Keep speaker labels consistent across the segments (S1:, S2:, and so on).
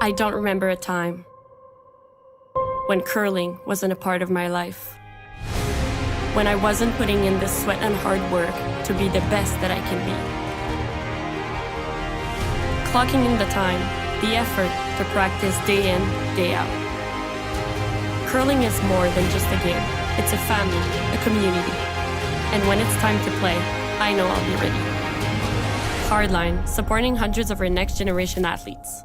S1: I don't remember a time when curling wasn't a part of my life. When I wasn't putting in the sweat and hard work to be the best that I can be. Clocking in the time, the effort to practice day in, day out. Curling is more than just a game. It's a family, a community. And when it's time to play, I know I'll be ready. Hardline, supporting hundreds of our next generation athletes.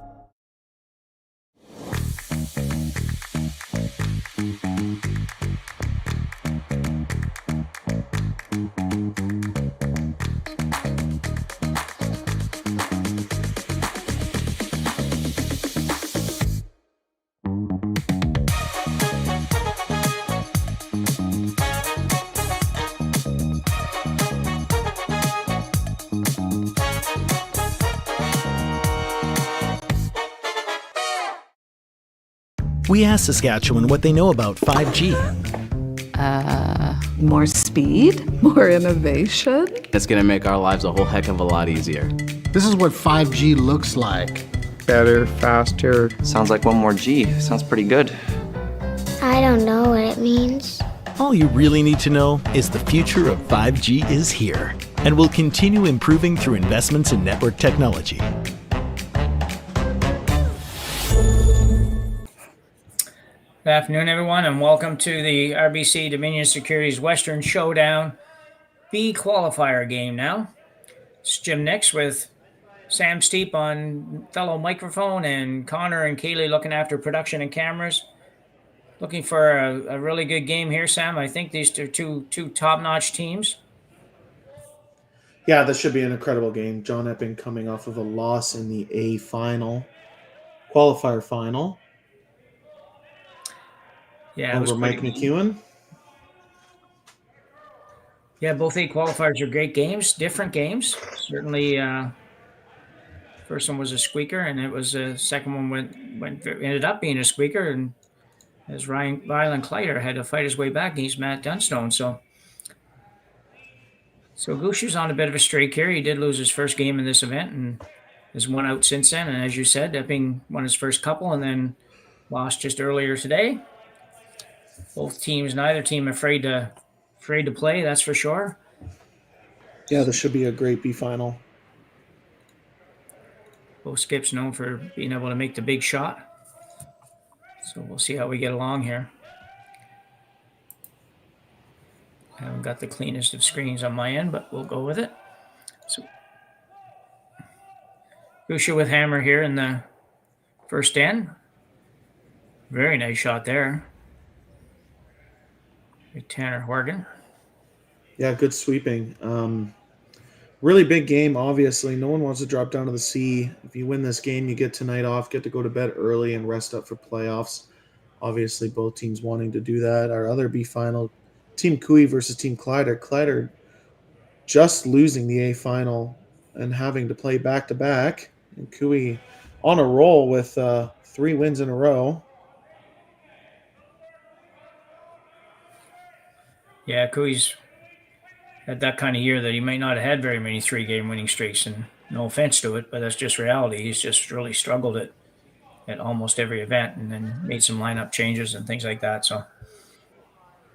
S2: We asked Saskatchewan what they know about 5G.
S3: More speed, more innovation.
S4: It's going to make our lives a whole heck of a lot easier.
S5: This is what 5G looks like.
S6: Better, faster.
S7: Sounds like one more G. Sounds pretty good.
S8: I don't know what it means.
S2: All you really need to know is the future of 5G is here and will continue improving through investments in network technology.
S9: Good afternoon, everyone, and welcome to the RBC Dominion Securities Western Showdown B qualifier game now. It's Jim Nix with Sam Steep on fellow microphone and Connor and Cailey looking after production and cameras. Looking for a really good game here, Sam. I think these are two top-notch teams.
S10: Yeah, this should be an incredible game. John Epping coming off of a loss in the A final, qualifier final.
S9: Yeah,
S10: over Mike McEwen.
S9: Yeah, both A qualifiers are great games, different games. Certainly, first one was a squeaker, and it was second one ended up being a squeaker, and as Rylan Kleider had to fight his way back against Matt Dunstone. So Gushue's on a bit of a streak here. He did lose his first game in this event and has won out since then. And as you said, Epping won his first couple and then lost just earlier today. Both teams, neither team afraid to play, that's for sure.
S10: Yeah, this should be a great B final.
S9: Both skips known for being able to make the big shot. So we'll see how we get along here. I haven't got the cleanest of screens on my end, but we'll go with it. So Gushue with hammer here in the first end. Very nice shot there. Tanner Horgan.
S10: Yeah, good sweeping. Really big game, obviously. No one wants to drop down to the sea. If you win this game, you get tonight off, get to go to bed early and rest up for playoffs. Obviously, both teams wanting to do that. Our other B final, Team Cooey versus Team Kleider. Kleider just losing the A final and having to play back-to-back. And Cooey on a roll with 3 wins in a row.
S9: Yeah, Cooey's had that kind of year that he might not have had very many 3-game winning streaks, and no offense to it, but that's just reality. He's just really struggled at almost every event and then made some lineup changes and things like that. So,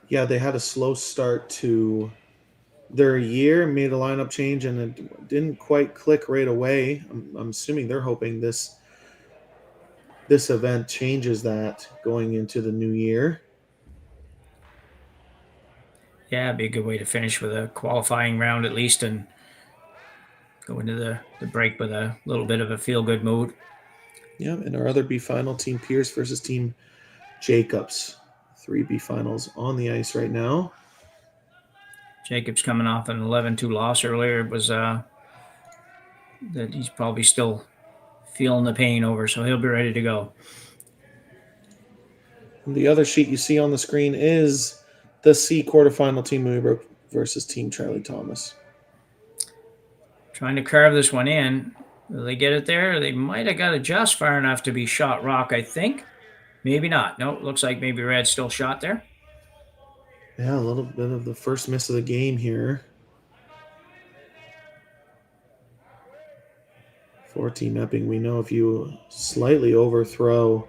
S10: yeah, they had a slow start to their year, made a lineup change, and it didn't quite click right away. I'm assuming they're hoping this event changes that going into the new year.
S9: yeah, it'd be a good way to finish with a qualifying round at least and go into the break with a little bit of a feel-good mood.
S10: Yeah, and our other B final, Team Pierce versus Team Jacobs. 3 B finals on the ice right now.
S9: Jacobs coming off an 11-2 loss earlier. It was that he's probably still feeling the pain over, so he'll be ready to go.
S10: The other sheet you see on the screen is the C quarterfinal, Team Moonybrook versus Team Charlie Thomas.
S9: Trying to carve this one in. Will they get it there? They might have got it just far enough to be shot rock, I think. Maybe not. No, it looks like maybe Red's still shot there.
S10: Yeah, a little bit of the first miss of the game here For Team Epping, we know if you slightly overthrow,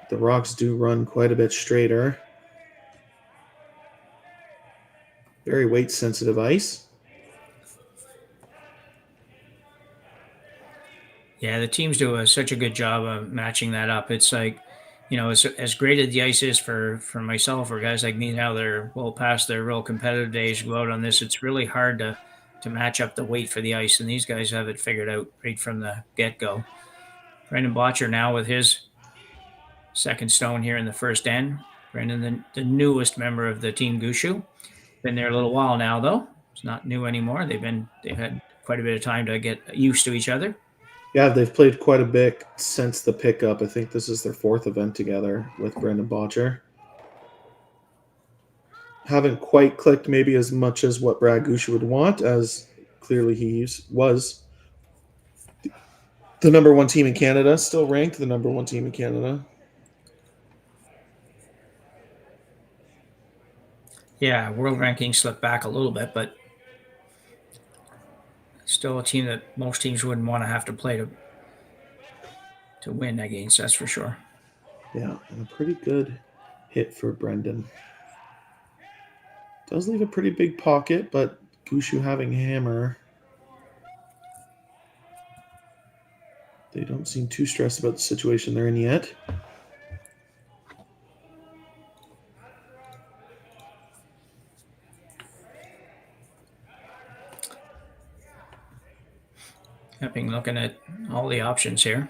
S10: the rocks do run quite a bit straighter. Very weight-sensitive ice.
S9: Yeah, the teams do such a good job of matching that up. It's like, as great as the ice is for myself or guys like me now, they're well past their real competitive days, go out on this. It's really hard to match up the weight for the ice, and these guys have it figured out right from the get-go. Brendan Botcher now with his second stone here in the first end. Brendan, the newest member of the team Gushue. Been there a little while now, though. It's not new anymore. They've had quite a bit of time to get used to each other.
S10: Yeah, they've played quite a bit since the pickup. I think this is their fourth event together with Brendan Botcher. Haven't quite clicked maybe as much as what Brad Gushue would want, as clearly he was the number one team in Canada, still ranked the number one team in Canada.
S9: Yeah, world ranking slipped back a little bit, but still a team that most teams wouldn't want to have to play to win against, that's for sure.
S10: Yeah, and a pretty good hit for Brendan. Does leave a pretty big pocket, but Gushue having hammer. They don't seem too stressed about the situation they're in yet.
S9: Epping looking at all the options here.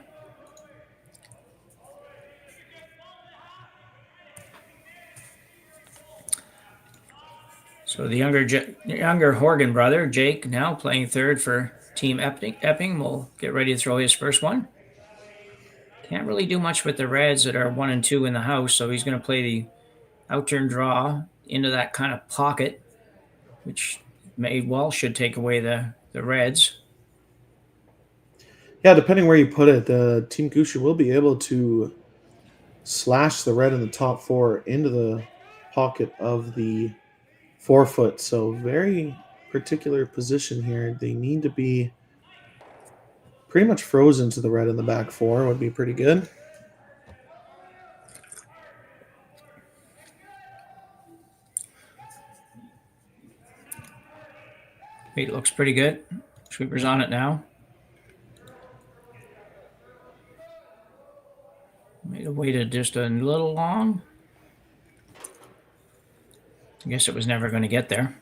S9: So the younger Horgan brother, Jake, now playing third for Team Epping, will get ready to throw his first one. Can't really do much with the Reds that are 1 and 2 in the house, so he's going to play the out-turn draw into that kind of pocket, which should take away the Reds.
S10: Yeah, depending where you put it, Team Gushue will be able to slash the red in the top four into the pocket of the forefoot. So very particular position here. They need to be pretty much frozen to the red in the back four would be pretty good.
S9: Weight looks pretty good. Sweeper's on it now. May have waited just a little long. I guess it was never going to get there.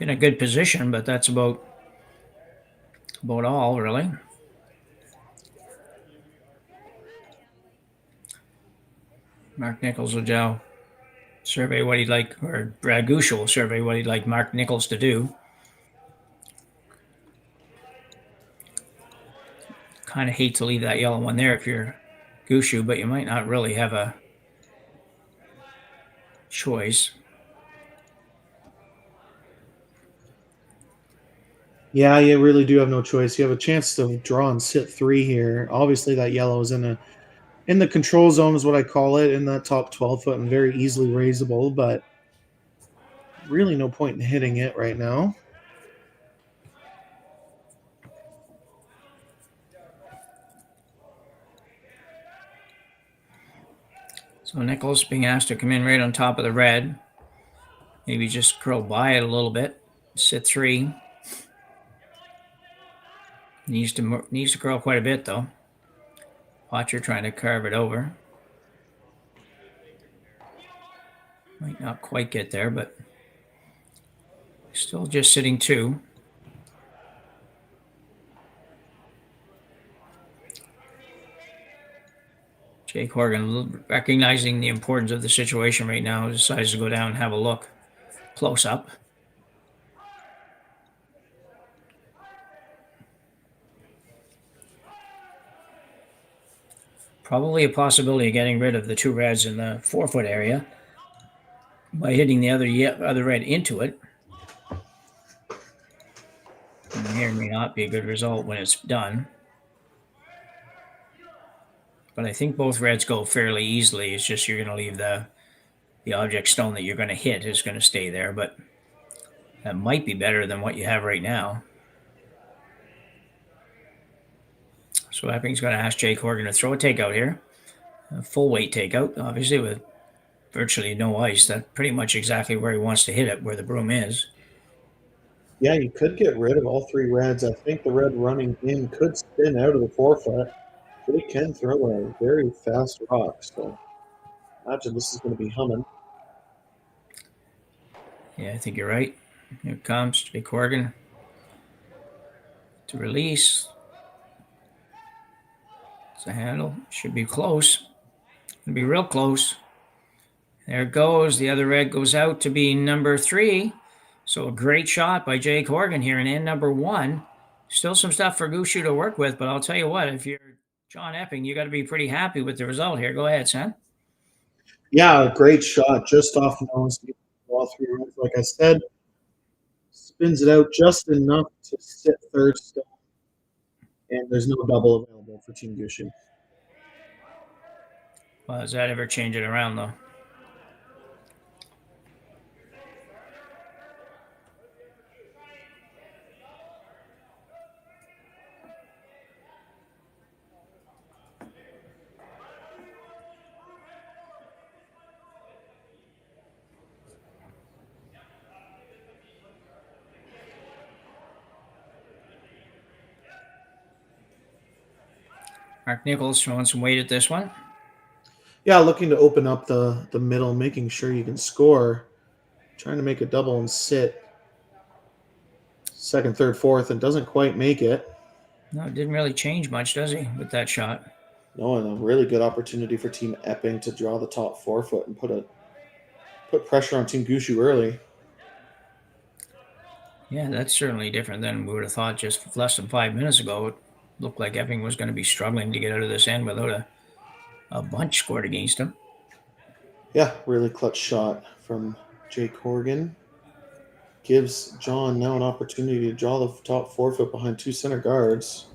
S9: In a good position, but that's about all, really. Mark Nichols will now survey what he'd like, or Brad Gushue will survey what he'd like Mark Nichols to do. Kind of hate to leave that yellow one there if you're Gushue, but you might not really have a choice.
S10: Yeah, you really do have no choice. You have a chance to draw and sit 3 here. Obviously, that yellow is in the control zone, is what I call it, in that top 12 foot and very easily raisable, but really no point in hitting it right now.
S9: So Nichols being asked to come in right on top of the red. Maybe just curl by it a little bit. Sit 3. Needs to curl quite a bit, though. Botcher trying to carve it over. Might not quite get there, but still just sitting 2. Jake Horgan, recognizing the importance of the situation right now, decides to go down and have a look close up. Probably a possibility of getting rid of the 2 reds in the 4-foot area by hitting the other red into it. And here may not be a good result when it's done. But I think both reds go fairly easily. It's just you're going to leave the object stone that you're going to hit is going to stay there. But that might be better than what you have right now. So Epping's going to ask Jake Horgan to throw a takeout here. A full weight takeout, obviously, with virtually no ice. That's pretty much exactly where he wants to hit it, where the broom is.
S10: Yeah, you could get rid of all three reds. I think the red running in could spin out of the 4-foot, but he can throw a very fast rock. So imagine this is going to be humming.
S9: Yeah, I think you're right. Here it comes Jake Horgan to release. It's a handle. Should be close. It'll be real close. There it goes. The other red goes out to be number 3. So a great shot by Jake Horgan here in end number 1. Still some stuff for Gushue to work with, but I'll tell you what, if you're John Epping, you got to be pretty happy with the result here. Go ahead, Sam.
S10: Yeah, great shot. Just off nose. All three reds, like I said. Spins it out just enough to sit third stone. And there's no double available for Team Gushue.
S9: Well, does that ever change it around, though? Mark Nichols throwing some weight at this one.
S10: Yeah, looking to open up the middle, making sure you can score. Trying to make a double and sit. Second, third, fourth, and doesn't quite make it.
S9: No, it didn't really change much, does he, with that shot?
S10: No, and a really good opportunity for Team Epping to draw the top 4-foot and put pressure on Team Gushue early.
S9: Yeah, that's certainly different than we would have thought just less than 5 minutes ago. It looked like Epping was going to be struggling to get out of this end without a bunch scored against him.
S10: Yeah, really clutch shot from Jake Horgan. Gives John now an opportunity to draw the top 4-foot behind 2 center guards.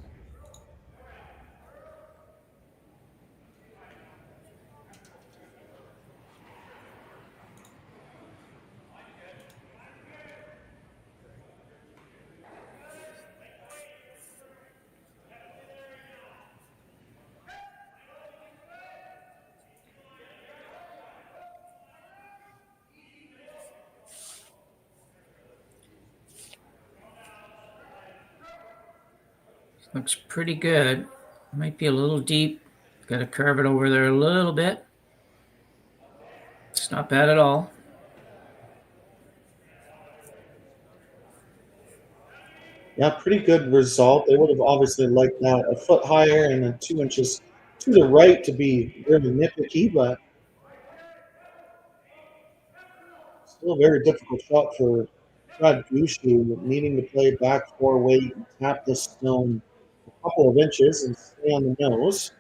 S9: Looks pretty good. Might be a little deep. Got to curve it over there a little bit. It's not bad at all.
S10: Yeah, pretty good result. They would have obviously liked that a foot higher and then 2 inches to the right to be really nitpicky, but still a very difficult shot for Brad Gushue, needing to play back 4 weight and tap this stone a couple of inches and stay on the nose.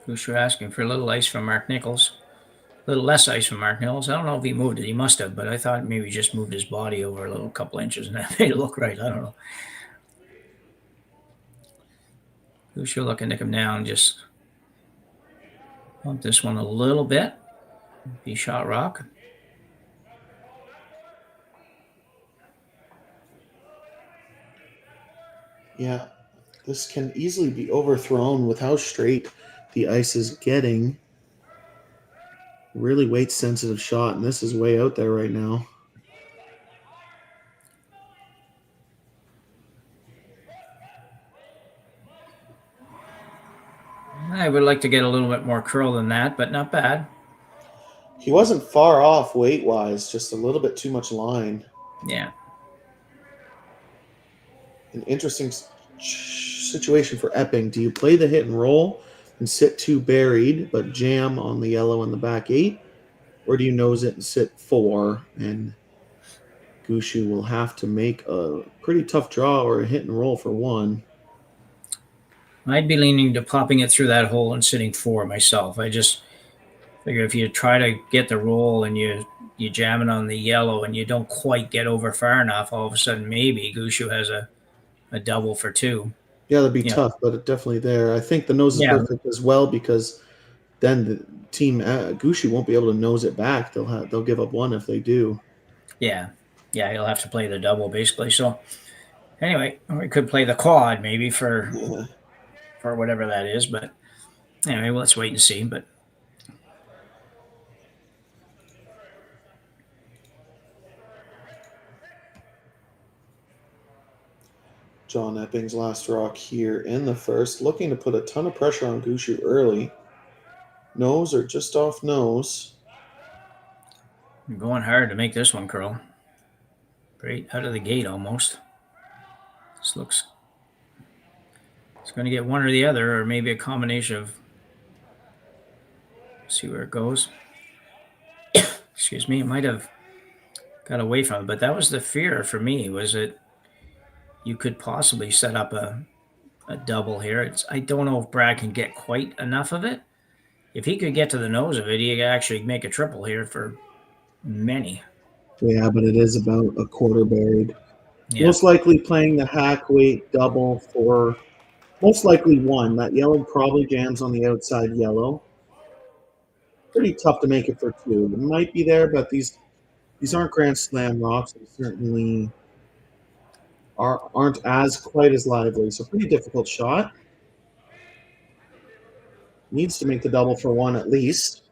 S9: Gushue asking for a little ice from Mark Nichols. A little less ice from Mark Nichols. I don't know if he moved it. He must have, but I thought maybe he just moved his body over a little couple inches and that made it look right. I don't know. Gushue looking to come down, just bump this one a little bit. Be shot rock.
S10: Yeah, this can easily be overthrown with how straight the ice is getting. Really weight sensitive shot, and this is way out there right now.
S9: I would like to get a little bit more curl than that, but not bad.
S10: He wasn't far off weight-wise, just a little bit too much line.
S9: Yeah.
S10: An interesting situation for Epping. Do you play the hit and roll and sit 2 buried, but jam on the yellow and the back 8? Or do you nose it and sit 4, and Gushue will have to make a pretty tough draw or a hit and roll for 1?
S9: I'd be leaning to popping it through that hole and sitting 4 myself. I just figure if you try to get the roll and you you jam it on the yellow and you don't quite get over far enough, all of a sudden maybe Gushue has a double for 2.
S10: Yeah, that'd be tough, but it's definitely there. I think the nose is perfect as well because then the team Gushue won't be able to nose it back. They'll give up 1 if they do.
S9: Yeah, he'll have to play the double basically. So anyway, we could play the quad maybe for whatever that is, but anyway, let's wait and see. But
S10: John Epping's last rock here in the first, looking to put a ton of pressure on Gushue early. Nose or just off nose.
S9: I'm going hard to make this one curl. Right out of the gate almost. This looks... It's going to get one or the other, or maybe a combination of... See where it goes. Excuse me, it might have got away from it, but that was the fear for me, was that you could possibly set up a double here. I don't know if Brad can get quite enough of it. If he could get to the nose of it, he could actually make a triple here for many.
S10: Yeah, but it is about a quarter buried.
S9: Yeah.
S10: Most likely playing the hack weight double for most likely 1. That yellow probably jams on the outside yellow. Pretty tough to make it for 2. It might be there, but these aren't Grand Slam rocks. They certainly aren't as quite as lively. So pretty difficult shot. Needs to make the double for 1 at least.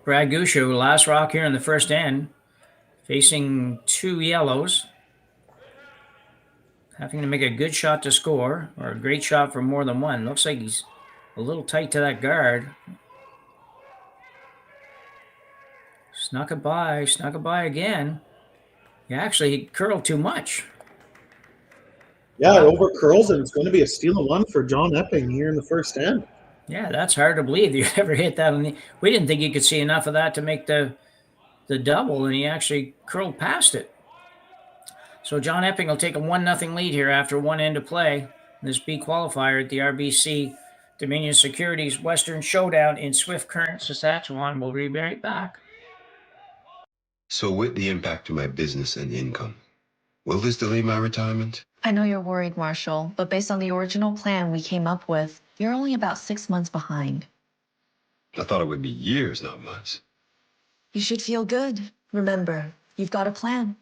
S9: Brad Gushue, last rock here in the first end, facing 2 yellows. Having to make a good shot to score, or a great shot for more than 1. Looks like he's a little tight to that guard. Snuck it by again. Yeah, actually, he curled too much.
S10: Yeah, it over curls, and it's going to be a steal of 1 for John Epping here in the first end.
S9: Yeah, that's hard to believe you ever hit that. We didn't think you could see enough of that to make the double, and he actually curled past it. So John Epping will take a 1-0 lead here after 1 end of play in this B qualifier at the RBC Dominion Securities Western Showdown in Swift Current, Saskatchewan. We'll be right back.
S11: So with the impact to my business and income, will this delay my retirement?
S12: I know you're worried, Marshall, but based on the original plan we came up with, you're only about 6 months behind.
S11: I thought it would be years, not months.
S12: You should feel good. Remember, you've got a plan.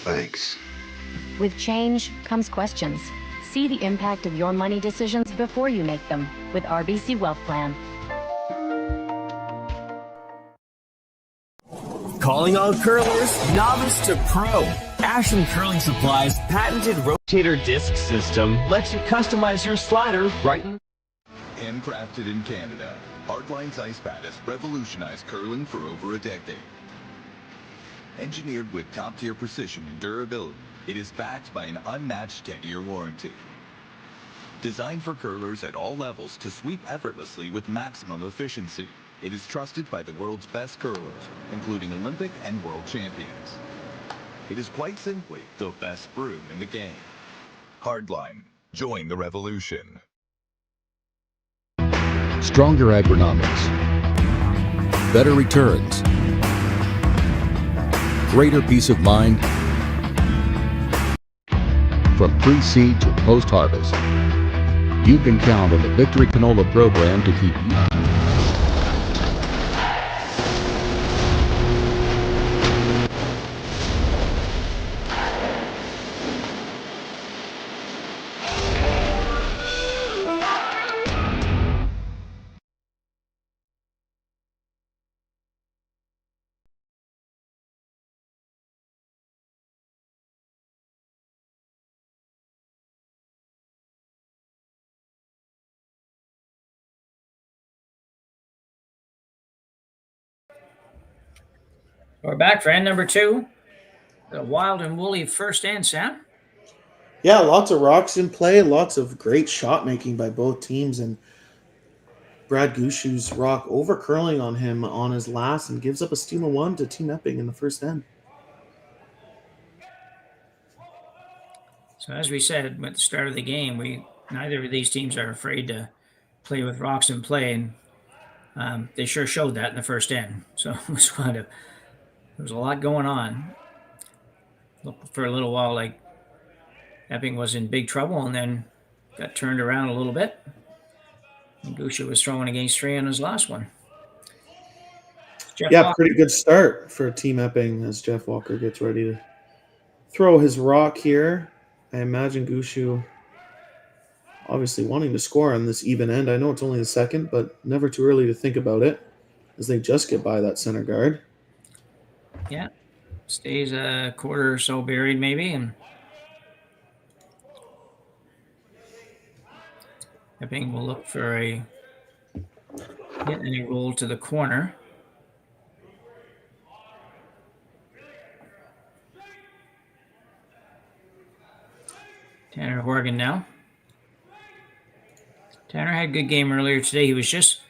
S11: Thanks.
S13: With change comes questions. See the impact of your money decisions before you make them with RBC Wealth Plan.
S14: Calling all curlers, novice to pro. Ashland Curling Supply's patented rotator disc system lets you customize your slider right in.
S15: Handcrafted in Canada, Hardline's ice pad has revolutionized curling for over a decade. Engineered with top-tier precision and durability, it is backed by an unmatched 10-year warranty. Designed for curlers at all levels to sweep effortlessly with maximum efficiency, it is trusted by the world's best curlers, including Olympic and world champions. It is quite simply the best broom in the game. Hardline. Join the revolution.
S16: Stronger agronomics. Better returns. Greater peace of mind. From pre-seed to post-harvest, you can count on the Victory Canola program to keep you.
S9: We're back for end number 2. The wild and woolly first end, Sam.
S10: Yeah, lots of rocks in play, lots of great shot making by both teams, and Brad Gushue's rock over curling on him on his last and gives up a steal of 1 to Team Epping in the first end.
S9: So as we said at the start of the game, neither of these teams are afraid to play with rocks in play, and they sure showed that in the first end. So it was there was a lot going on. Looked for a little while like Epping was in big trouble, and then got turned around a little bit. And Gushue was throwing against 3 on his last one.
S10: Pretty good start for Team Epping as Jeff Walker gets ready to throw his rock here. I imagine Gushue obviously wanting to score on this even end. I know it's only the second, but never too early to think about it as they just get by that center guard.
S9: Yeah. Stays a quarter or so buried maybe, and Epping will look for a roll to the corner. Tanner Horgan now. Tanner had a good game earlier today. He was just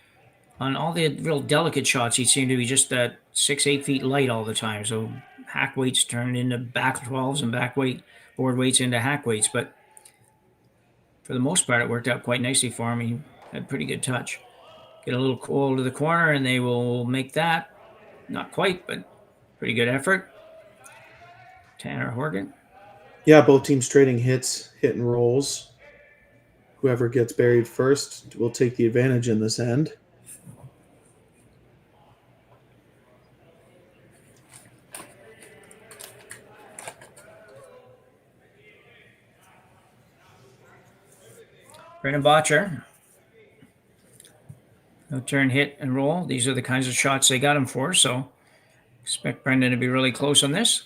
S9: on all the real delicate shots. He seemed to be just that 6-8 feet light all the time. So hack weights turned into back 12s and board weights into hack weights. But for the most part, it worked out quite nicely for him. He had pretty good touch. Get a little cool to the corner, and they will make that. Not quite, but pretty good effort. Tanner Horgan.
S10: Yeah, both teams trading hit and rolls. Whoever gets buried first will take the advantage in this end.
S9: Brendan Botcher. No turn, hit, and roll. These are the kinds of shots they got him for, so expect Brendan to be really close on this.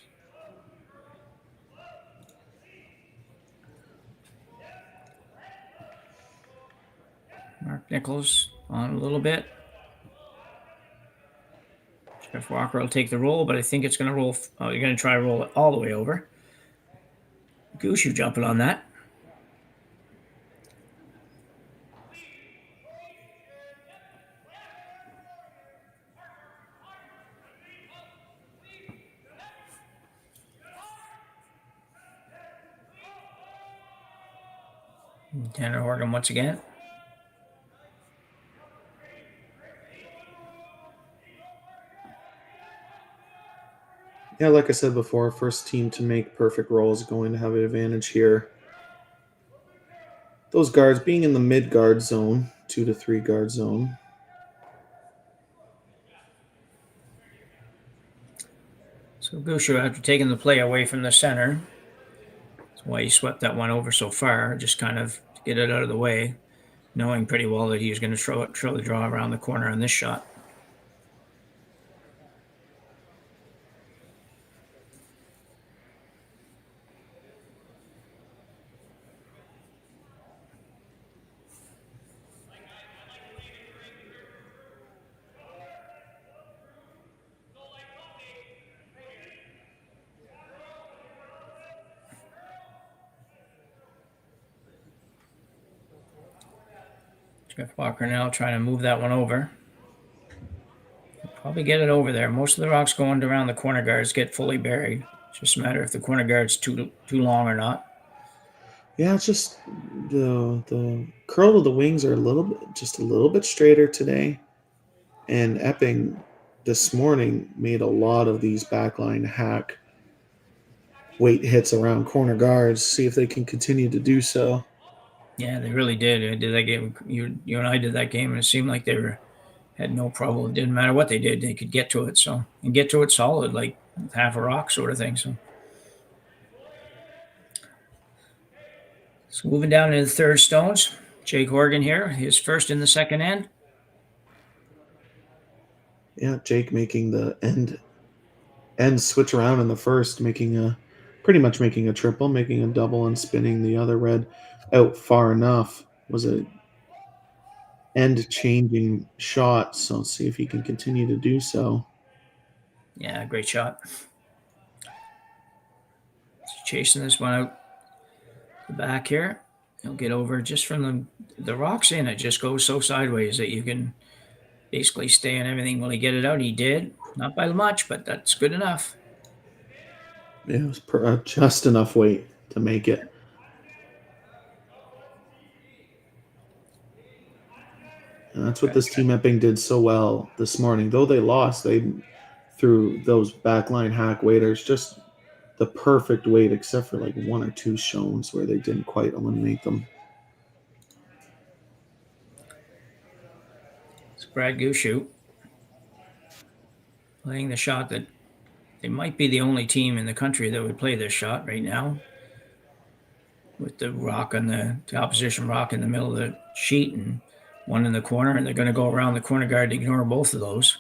S9: Mark Nichols on a little bit. Jeff Walker will take the roll, but I think it's going to roll. Oh, you're going to try to roll it all the way over. Gushue jumping on that. Tanner Horgan once again.
S10: Yeah, like I said before, first team to make perfect roll is going to have an advantage here. Those guards being in the mid guard zone, 2 to 3 guard zone.
S9: So Gushue, after taking the play away from the center, that's why he swept that one over so far, just kind of to get it out of the way, knowing pretty well that he was going to throw the draw around the corner on this shot. Jeff Walker now trying to move that one over. Probably get it over there. Most of the rocks going around the corner guards get fully buried. It's just a matter if the corner guard's too long or not.
S10: Yeah, it's just the curl of the wings are a little bit straighter today. And Epping this morning made a lot of these backline hack weight hits around corner guards. See if they can continue to do so.
S9: Yeah, they really did. I did that game. You and I did that game, and it seemed like they had no trouble. It didn't matter what they did; they could get to it. And get to it solid, like half a rock sort of thing. So moving down into the third stones, Jake Horgan here, his first in the second end.
S10: Yeah, Jake making the end switch around in the first, pretty much making a triple, making a double, and spinning the other red out far enough. Was a end changing shot, so let's see if he can continue to do so.
S9: Yeah, great shot. Chasing this one out the back here, he'll get over just from the rocks in. It just goes so sideways that you can basically stay on everything. Will he get it out? He did. Not by much, but that's good enough.
S10: Yeah, it was just enough weight to make it. And that's what this team Epping did so well this morning. Though they lost, they threw those backline hack waiters just the perfect weight, except for like one or two shows where they didn't quite eliminate them.
S9: It's Brad Gushue playing the shot that they might be the only team in the country that would play this shot right now, with the rock on the opposition rock in the middle of the sheet and one in the corner, and they're going to go around the corner guard to ignore both of those.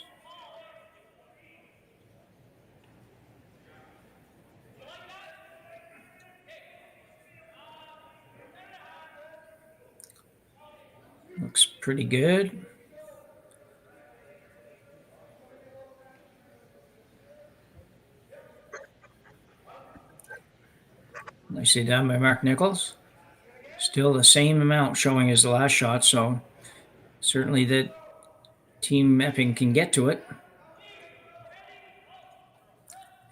S9: Looks pretty good. Nicely done by Mark Nichols. Still the same amount showing as the last shot, so certainly that Team Epping can get to it.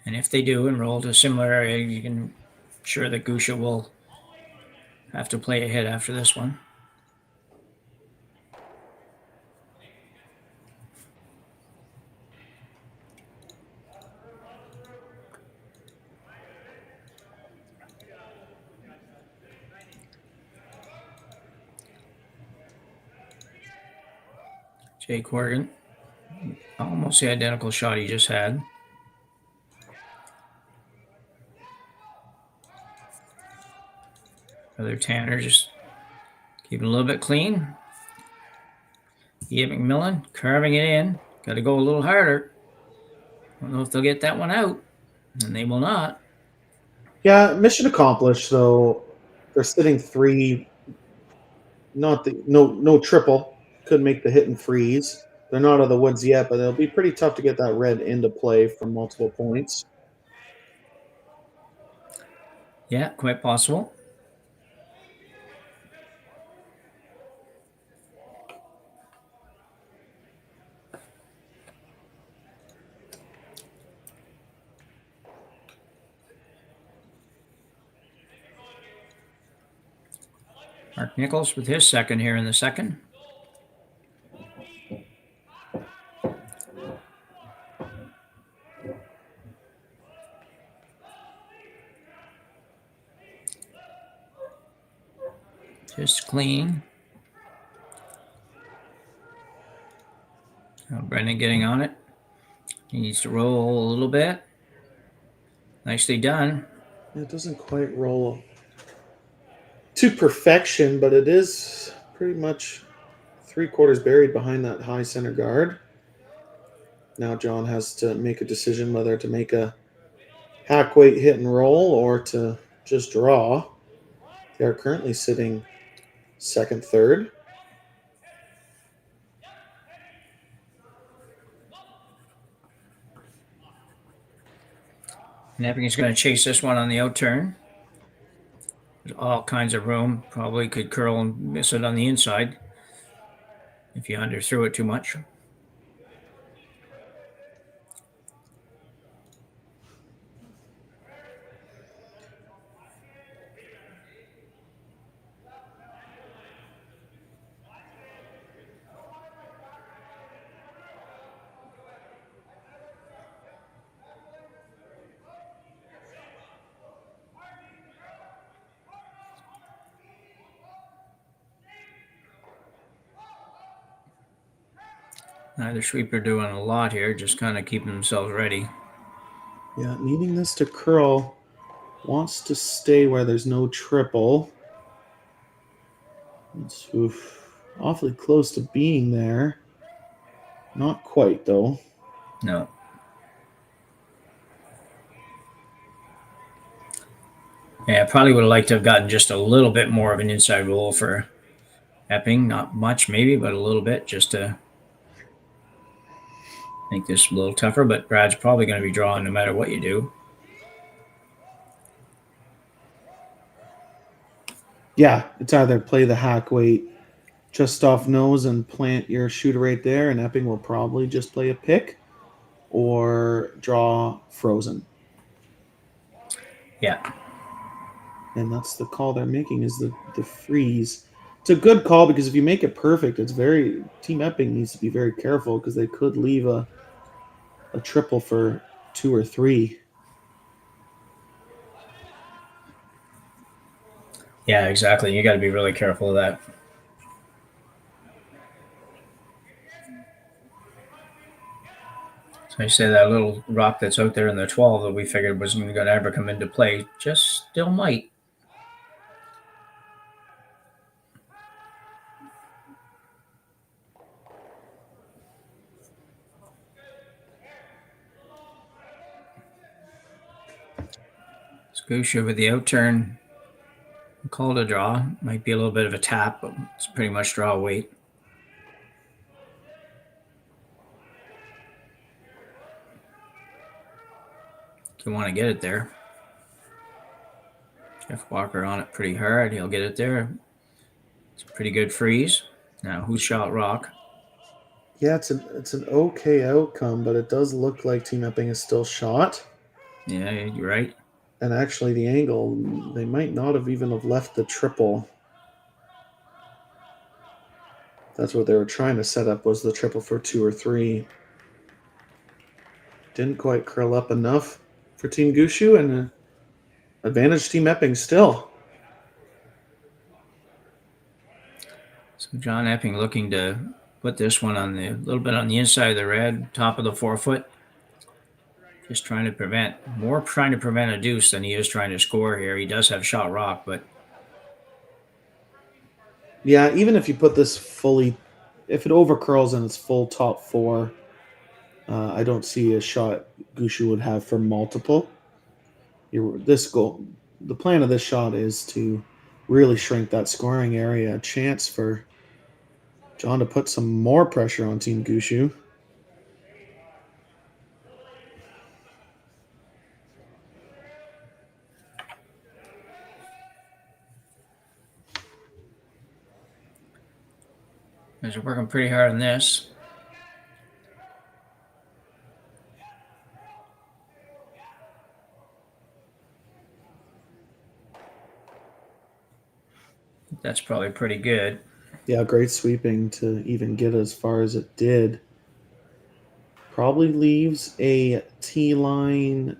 S9: And if they do and roll to a similar area, you can sure that Gushue will have to play ahead after this one. Jay Corrigan, almost the identical shot he just had. Other Tanner just keeping a little bit clean. Ian McMillan carving it in. Got to go a little harder. Don't know if they'll get that one out, and they will not.
S10: Yeah, mission accomplished. Though they're sitting three. No triple. Could make the hit and freeze. They're not out of the woods yet, but it'll be pretty tough to get that red into play from multiple points.
S9: Yeah, quite possible. Mark Nichols with his second here in the second. Just clean. Now Brendan getting on it. He needs to roll a little bit. Nicely done.
S10: It doesn't quite roll to perfection, but it is pretty much 3/4 buried behind that high center guard. Now John has to make a decision whether to make a hack weight hit and roll or to just draw. They are currently sitting second, third.
S9: And Epping is going to chase this one on the out turn. There's all kinds of room. Probably could curl and miss it on the inside if you underthrew it too much. Neither sweeper doing a lot here, just kind of keeping themselves ready.
S10: Yeah, needing this to curl. Wants to stay where there's no triple. It's awfully close to being there. Not quite, though.
S9: No. Yeah, probably would have liked to have gotten just a little bit more of an inside roll for Epping. Not much, maybe, but a little bit just to make this a little tougher. But Brad's probably going to be drawing no matter what you do.
S10: Yeah, it's either play the hack weight just off nose and plant your shooter right there, and Epping will probably just play a pick, or draw frozen.
S9: Yeah.
S10: And that's the call they're making, is the freeze. It's a good call because if you make it perfect, it's very Team Epping needs to be very careful because they could leave a triple for 2 or 3.
S9: Yeah, exactly. You got to be really careful of that. So I say that little rock that's out there in the 12 that we figured wasn't going to ever come into play just still might. Gushue with the outturn. Called a draw. Might be a little bit of a tap, but it's pretty much draw weight. You want to get it there. Jeff Walker on it pretty hard. He'll get it there. It's a pretty good freeze. Now, who shot rock?
S10: Yeah, it's an okay outcome, but it does look like Team Epping is still shot.
S9: Yeah, you're right.
S10: And actually, the angle, they might not have even have left the triple. That's what they were trying to set up, was the triple for 2 or 3. Didn't quite curl up enough for Team Gushue, and advantage Team Epping still.
S9: So John Epping looking to put this one on a little bit on the inside of the red, top of the 4-foot. Just trying to prevent a deuce than he is trying to score here. He does have shot rock, but
S10: yeah, even if you put this fully, if it overcurls and it's full top 4, I don't see a shot Gushue would have for multiple. This goal, the plan of this shot is to really shrink that scoring area. A chance for John to put some more pressure on Team Gushue.
S9: They're working pretty hard on this. That's probably pretty good.
S10: Yeah, great sweeping to even get as far as it did. Probably leaves a T-line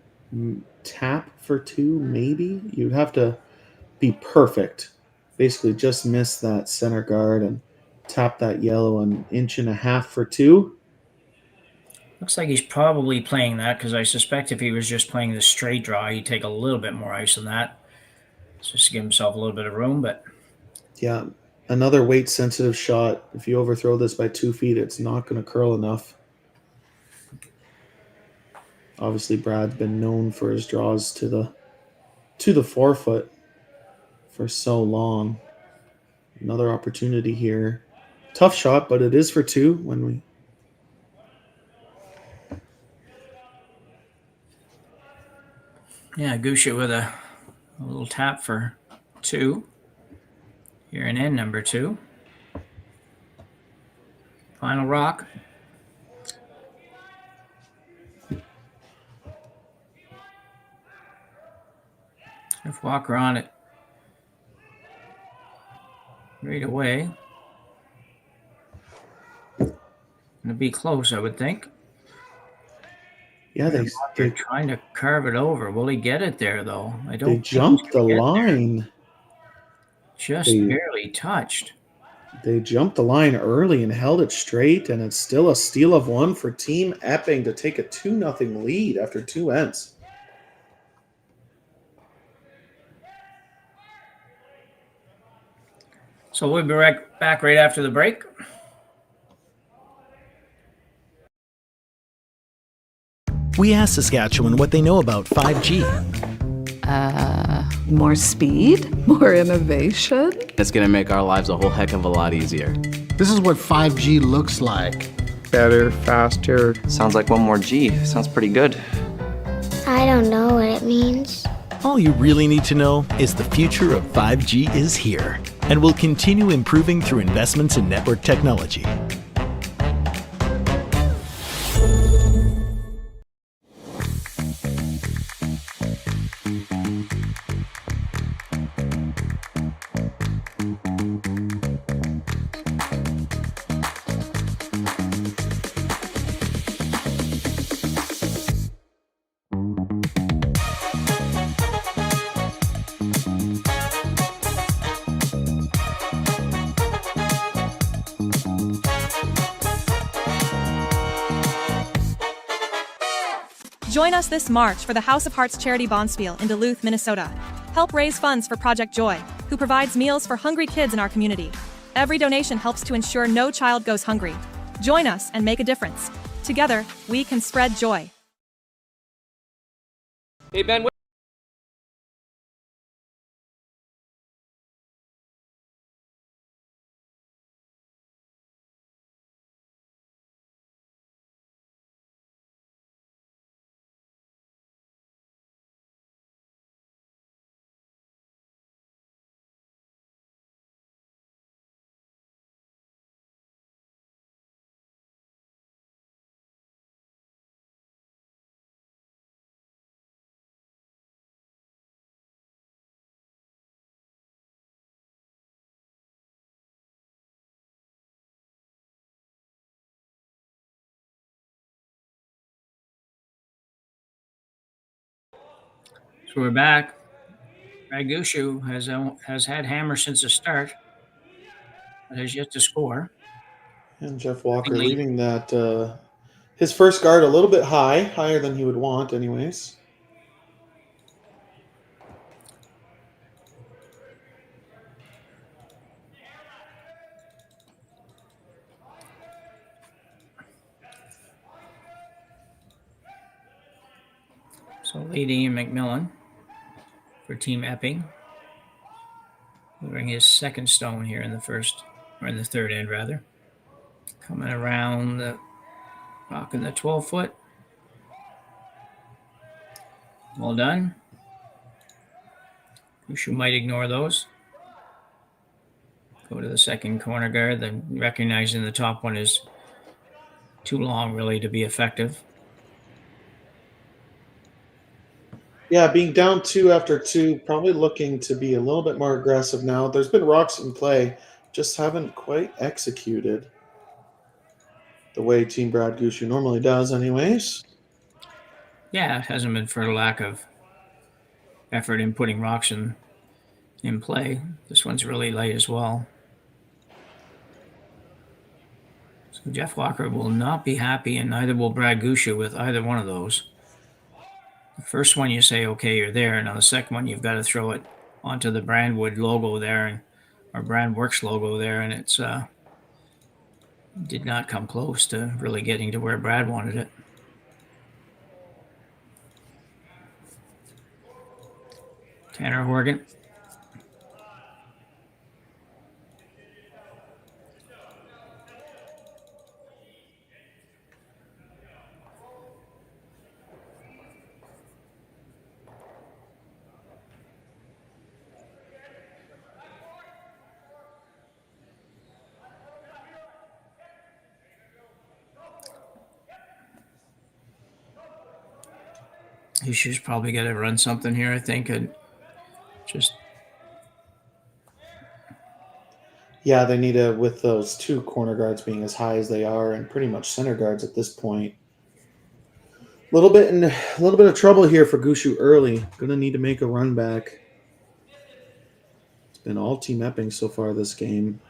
S10: tap for 2, maybe. You'd have to be perfect. Basically just miss that center guard and tap that yellow 1.5 inches for 2.
S9: Looks like he's probably playing that, because I suspect if he was just playing the straight draw, he'd take a little bit more ice than that. Just to give himself a little bit of room, but
S10: yeah, another weight sensitive shot. If you overthrow this by 2 feet, it's not going to curl enough. Obviously, Brad's been known for his draws to the 4-foot for so long. Another opportunity here. Tough shot, but it is for 2 when we.
S9: yeah, Gushue with a little tap for 2. Here and in number 2. Final rock. Jeff Walker on it right away. Gonna be close, I would think.
S10: Yeah,
S9: they're trying to carve it over. Will he get it there, though? I don't.
S10: They jumped the line.
S9: Just barely touched.
S10: They jumped the line early and held it straight, and it's still a steal of 1 for Team Epping to take a 2-0 lead after 2 ends.
S9: So we'll be back right after the break.
S2: We asked Saskatchewan what they know about 5G.
S3: More speed, more innovation.
S4: It's going to make our lives a whole heck of a lot easier.
S5: This is what 5G looks like.
S6: Better, faster.
S7: Sounds like 1 more G. Sounds pretty good.
S8: I don't know what it means.
S2: All you really need to know is the future of 5G is here and will continue improving through investments in network technology.
S17: Join us this March for the House of Hearts Charity Bonspiel in Duluth, Minnesota. Help raise funds for Project Joy, who provides meals for hungry kids in our community. Every donation helps to ensure no child goes hungry. Join us and make a difference. Together, we can spread joy.
S18: Hey, Ben.
S9: So we're back. Gushue has had hammer since the start, but has yet to score.
S10: And Jeff Walker leaving that his first guard a little bit higher than he would want anyways.
S9: So leading in McMillan for Team Epping. Moving his second stone here in the third end rather. Coming around the rock in the 12-foot. Well done. Gushue might ignore those. Go to the second corner guard, then recognizing the top one is too long really to be effective.
S10: Yeah, being down 2 after 2, probably looking to be a little bit more aggressive now. There's been rocks in play, just haven't quite executed the way Team Brad Gushue normally does anyways.
S9: Yeah, it hasn't been for a lack of effort in putting rocks in play. This one's really light as well. So Jeff Walker will not be happy, and neither will Brad Gushue with either one of those. The first one you say, okay, you're there. Now the second one, you've got to throw it onto the Brandwood logo there, or Brandworks logo there, and it's did not come close to really getting to where Brad wanted it. Tanner Horgan. Gushue's probably got to run something here, I think, and just...
S10: Yeah, they need to, with those 2 corner guards being as high as they are, and pretty much center guards at this point. A little bit of trouble here for Gushue early. Going to need to make a run back. It's been all Team Epping so far this game.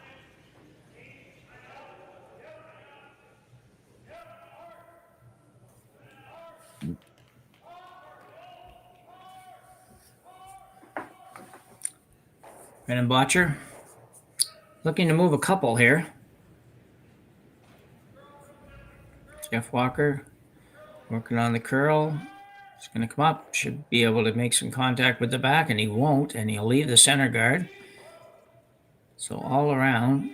S9: Brennan Botcher looking to move a couple here. Jeff Walker working on the curl. He's going to come up. Should be able to make some contact with the back, and he won't, and he'll leave the center guard. So all around,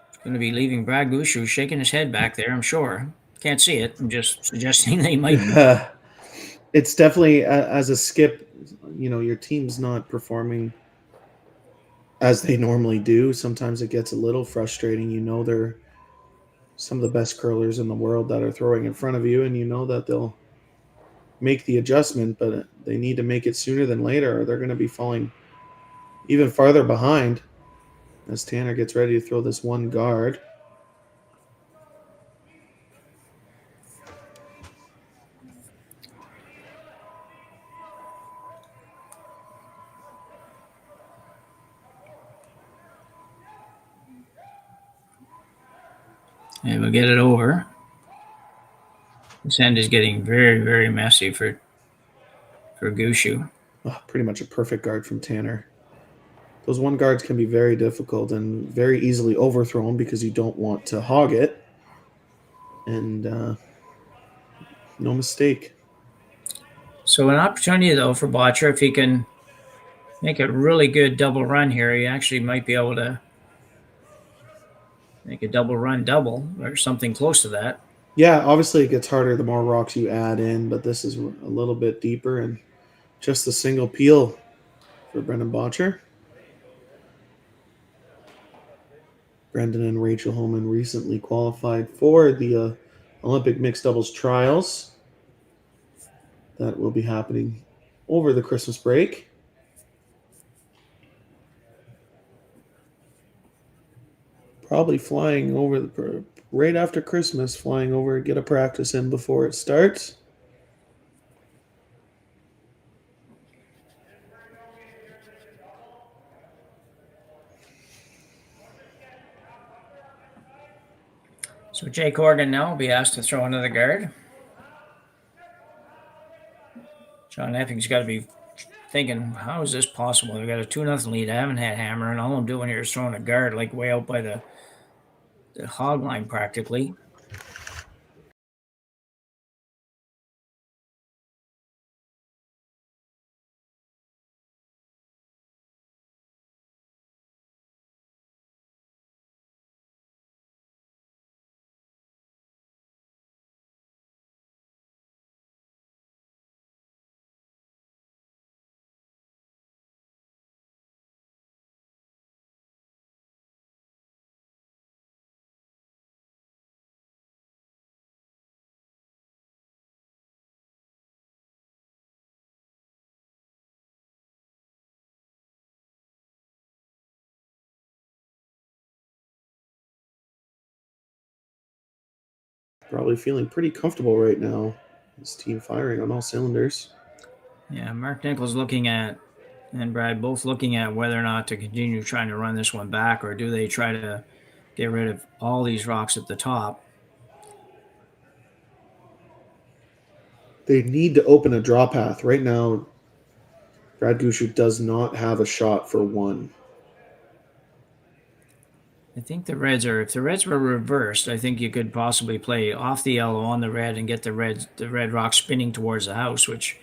S9: it's going to be leaving Brad Gushue shaking his head back there, I'm sure. Can't see it. I'm just suggesting that he might be.
S10: It's definitely as a skip, your team's not performing as they normally do. Sometimes it gets a little frustrating. They're some of the best curlers in the world that are throwing in front of you, and that they'll make the adjustment, but they need to make it sooner than later, or they're going to be falling even farther behind as Tanner gets ready to throw this one guard.
S9: And we'll get it over. This end is getting very, very messy for Gushue.
S10: Oh, pretty much a perfect guard from Tanner. Those one guards can be very difficult and very easily overthrown because you don't want to hog it. And no mistake.
S9: So an opportunity, though, for Botcher, if he can make a really good double run here, he actually might be able to make a double run double or something close to that.
S10: Yeah, obviously it gets harder the more rocks you add in, but this is a little bit deeper, and just a single peel for Brendan Botcher. Brendan and Rachel Holman recently qualified for the Olympic mixed doubles trials that will be happening over the Christmas break. Probably flying over right after Christmas, flying over, get a practice in before it starts.
S9: So Jake Horgan now will be asked to throw another guard. John Epping's got to be thinking, how is this possible? I've got a 2-0 lead. I haven't had hammer, and all I'm doing here is throwing a guard like way out by the hog line practically.
S10: Probably feeling pretty comfortable right now. His team firing on all cylinders.
S9: Yeah, Mark Nichols looking at, and Brad both looking at whether or not to continue trying to run this one back, or do they try to get rid of all these rocks at the top.
S10: They need to open a draw path. Right now, Brad Gushue does not have a shot for one.
S9: I think the Reds are, if the Reds were reversed, I think you could possibly play off the yellow on the red and get the red rock spinning towards the house, which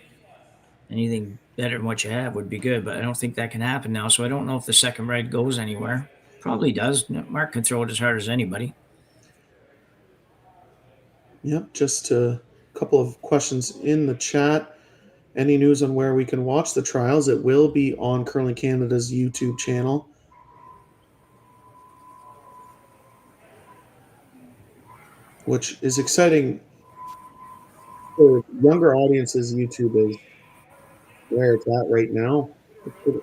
S9: anything better than what you have would be good, but I don't think that can happen now, so I don't know if the second red goes anywhere. Probably does. Mark can throw it as hard as anybody.
S10: Yep, just a couple of questions in the chat. Any news on where we can watch the trials? It will be on Curling Canada's YouTube channel. Which is exciting for younger audiences. YouTube is where it's at right now.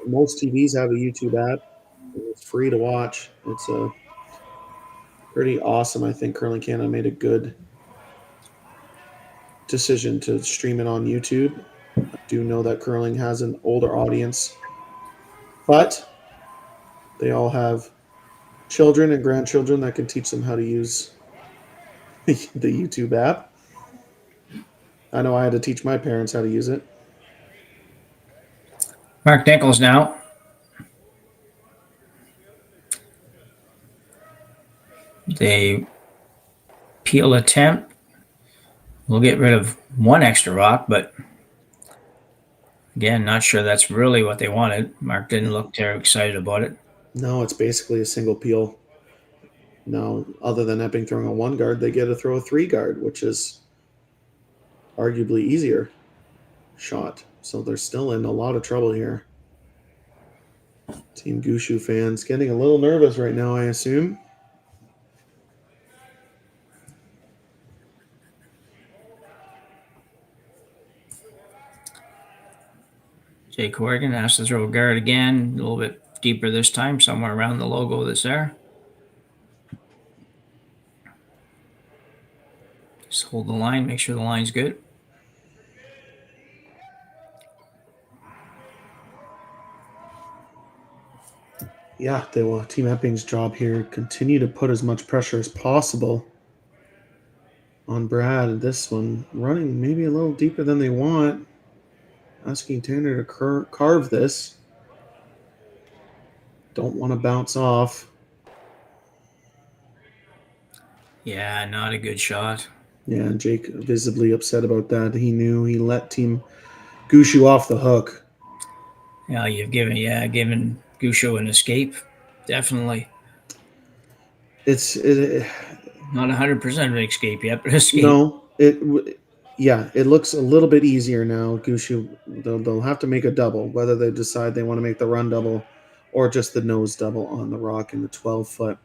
S10: Most TVs have a YouTube app, and it's free to watch. It's pretty awesome. I think Curling Canada made a good decision to stream it on YouTube. I do know that curling has an older audience, but they all have children and grandchildren that can teach them how to use the YouTube app. I know I had to teach my parents how to use it.
S9: Mark Nichols now. The peel attempt. We'll get rid of one extra rock, but again, not sure that's really what they wanted. Mark didn't look terribly excited about it.
S10: No, it's basically a single peel. Now, other than Epping throwing a one guard, they get to throw a three guard, which is arguably easier. shot. So they're still in a lot of trouble here. Team Gushue fans getting a little nervous right now, I assume.
S9: Jake Horgan has to throw a guard again, a little bit deeper this time, somewhere around the logo that's there. Just hold the line, make sure the line's good.
S10: Yeah, they will. Team Epping's job here, continue to put as much pressure as possible on Brad. This one running maybe a little deeper than they want. Asking Tanner to carve this. Don't want to bounce off.
S9: Yeah, not a good shot.
S10: Yeah, Jake visibly upset about that. He knew he let Team Gushue off the hook.
S9: Yeah, you've given Gushue an escape. Definitely.
S10: It's
S9: not 100% an escape yet, but escape.
S10: No, it looks a little bit easier now. Gushue, they'll have to make a double, whether they decide they want to make the run double or just the nose double on the rock in the 12-foot.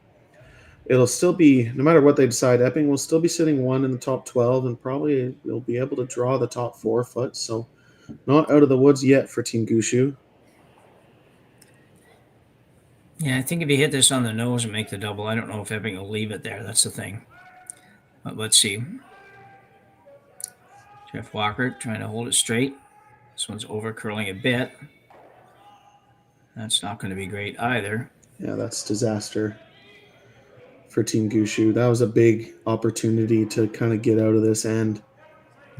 S10: It'll still be, no matter what they decide, Epping will still be sitting one in the top 12 and probably will be able to draw the top 4 foot. So not out of the woods yet for Team Gushue.
S9: Yeah, I think if you hit this on the nose and make the double, I don't know if Epping will leave it there. That's the thing. But let's see. Jeff Walker trying to hold it straight. This one's over curling a bit. That's not going to be great either.
S10: Yeah, that's disaster for Team Gushue. That was a big opportunity to kind of get out of this end.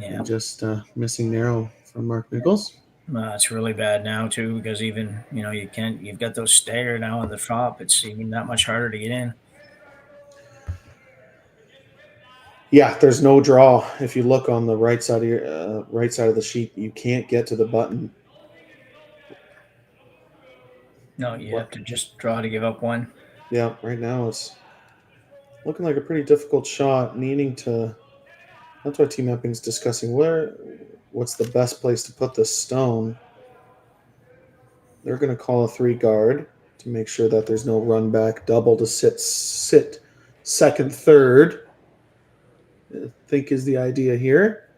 S9: Yeah.
S10: And just missing narrow from Mark Nichols.
S9: It's really bad now too, because even, you've got those stagger now on the top. It's even that much harder to get in.
S10: Yeah, there's no draw. If you look on the right side of your right side of the sheet, you can't get to the button.
S9: No, you have to just draw to give up one.
S10: Yeah, right now it's looking like a pretty difficult shot, needing to. That's why Team Epping's discussing what's the best place to put this stone. They're going to call a 3 guard to make sure that there's no run back double to sit second, third. I think is the idea here.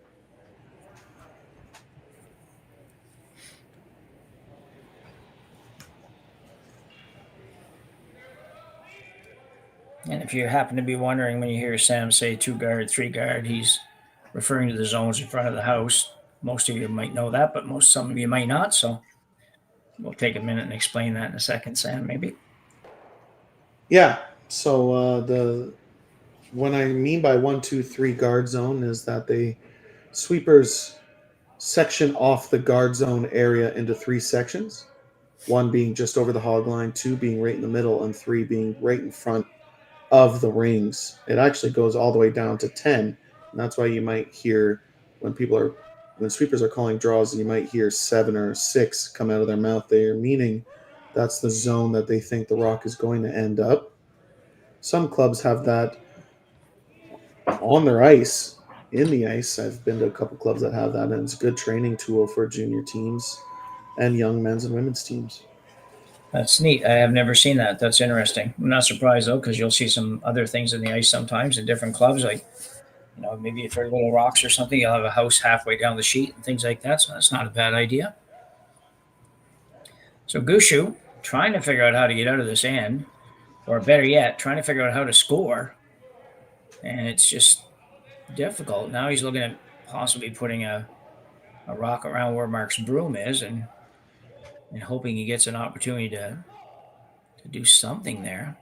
S9: And if you happen to be wondering when you hear Sam say 2 guard, 3 guard, he's referring to the zones in front of the house. Most of you might know that, but some of you might not. So we'll take a minute and explain that in a second, Sam, maybe.
S10: Yeah. So what I mean by 1, 2, 3 guard zone is that the sweepers section off the guard zone area into 3 sections. 1 being just over the hog line, 2 being right in the middle, and 3 being right in front of the rings. It actually goes all the way down to 10. And that's why you might hear when sweepers are calling draws, you might hear 7 or 6 come out of their mouth there, meaning that's the zone that they think the rock is going to end up. Some clubs have that on their ice, in the ice. I've been to a couple clubs that have that, and it's a good training tool for junior teams and young men's and women's teams.
S9: That's neat. I have never seen that. That's interesting. I'm not surprised, though, because you'll see some other things in the ice sometimes in different clubs. Like, maybe if they're little rocks or something, you'll have a house halfway down the sheet and things like that. So that's not a bad idea. So Gushue trying to figure out how to get out of this end, or better yet, trying to figure out how to score. And it's just difficult. Now he's looking at possibly putting a rock around where Mark's broom is and hoping he gets an opportunity to do something there.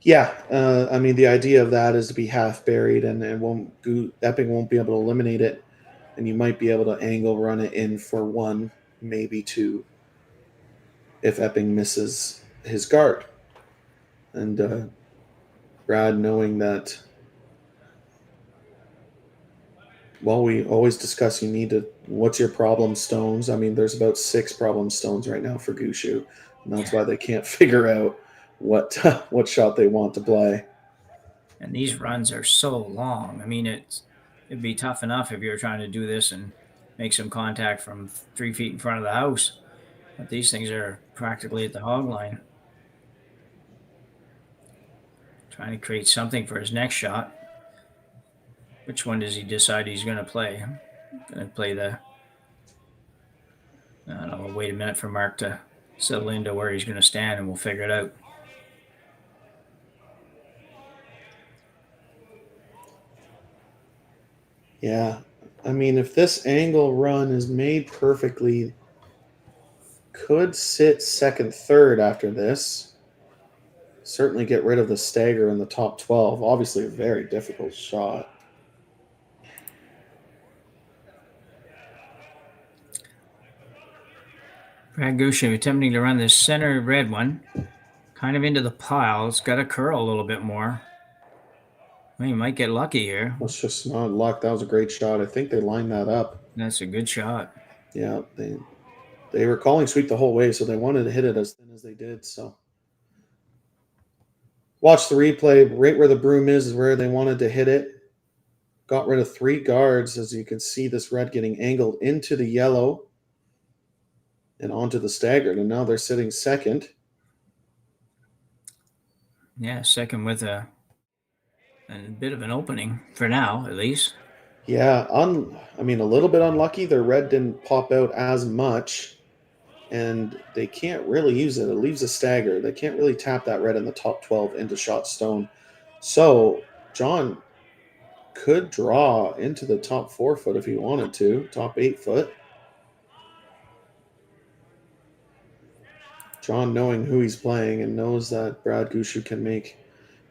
S10: Yeah, the idea of that is to be half buried, and Epping won't be able to eliminate it, and you might be able to angle run it in for 1, maybe 2, if Epping misses his guard. And Brad, knowing that, we always discuss what's your problem stones? There's about 6 problem stones right now for Gushue, and that's why they can't figure out what shot they want to play.
S9: And these runs are so long. It'd be tough enough if you were trying to do this in make some contact from 3 feet in front of the house. But these things are practically at the hog line. Trying to create something for his next shot. Which one does he decide he's going to play? Going to play the... I don't know. We'll wait a minute for Mark to settle into where he's going to stand, and we'll figure it out.
S10: Yeah. I mean, if this angle run is made perfectly, could sit second, third after this. Certainly get rid of the stagger in the top 12. Obviously a very difficult shot.
S9: Brad Gushue attempting to run this center red one. Kind of into the pile. It's got to curl a little bit more. Well, you might get lucky here.
S10: That's just not luck. That was a great shot. I think they lined that up.
S9: That's a good shot.
S10: Yeah, they were calling sweep the whole way, so they wanted to hit it as thin as they did. So watch the replay. Right where the broom is where they wanted to hit it. Got rid of 3 guards. As you can see, this red getting angled into the yellow and onto the staggered. And now they're sitting second.
S9: Yeah, second with a bit of an opening for now, at least.
S10: Yeah, I mean, a little bit unlucky. Their red didn't pop out as much, and they can't really use it. It leaves a stagger. They can't really tap that red in the top 12 into shot stone. So John could draw into the top 4 foot if he wanted to, top 8 foot. John, knowing who he's playing and knows that Brad Gushue can make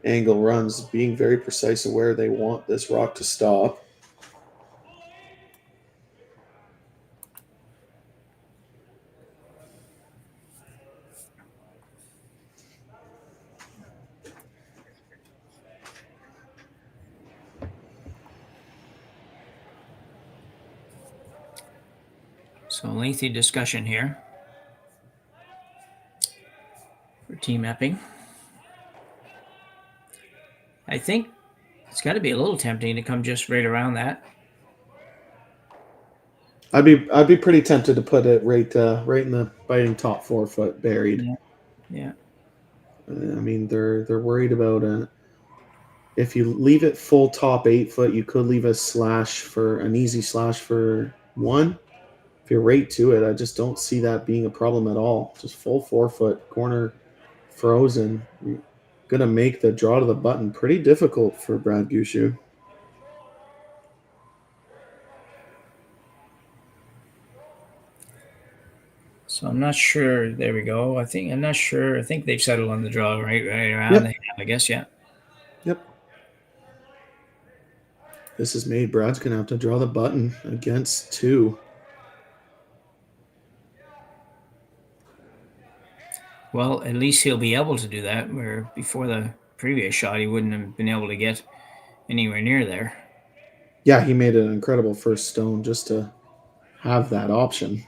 S10: angle runs, being very precise of where they want this rock to stop.
S9: So lengthy discussion here for Team Epping. I think it's got to be a little tempting to come just right around that.
S10: I'd be pretty tempted to put it right in the biting top 4 foot buried.
S9: Yeah.
S10: I mean, they're worried about if you leave it full top 8 foot, you could leave an easy slash for 1. If you're right to it, I just don't see that being a problem at all. Just full 4 foot corner frozen. You're going to make the draw to the button pretty difficult for Brad Gushue.
S9: So I'm not sure. There we go. I'm not sure. I think they've settled on the draw right around. Yep. I guess, yeah.
S10: Yep. This is made. Brad's going to have to draw the button against 2.
S9: Well, at least he'll be able to do that, where before the previous shot, he wouldn't have been able to get anywhere near there.
S10: Yeah, he made an incredible first stone just to have that option.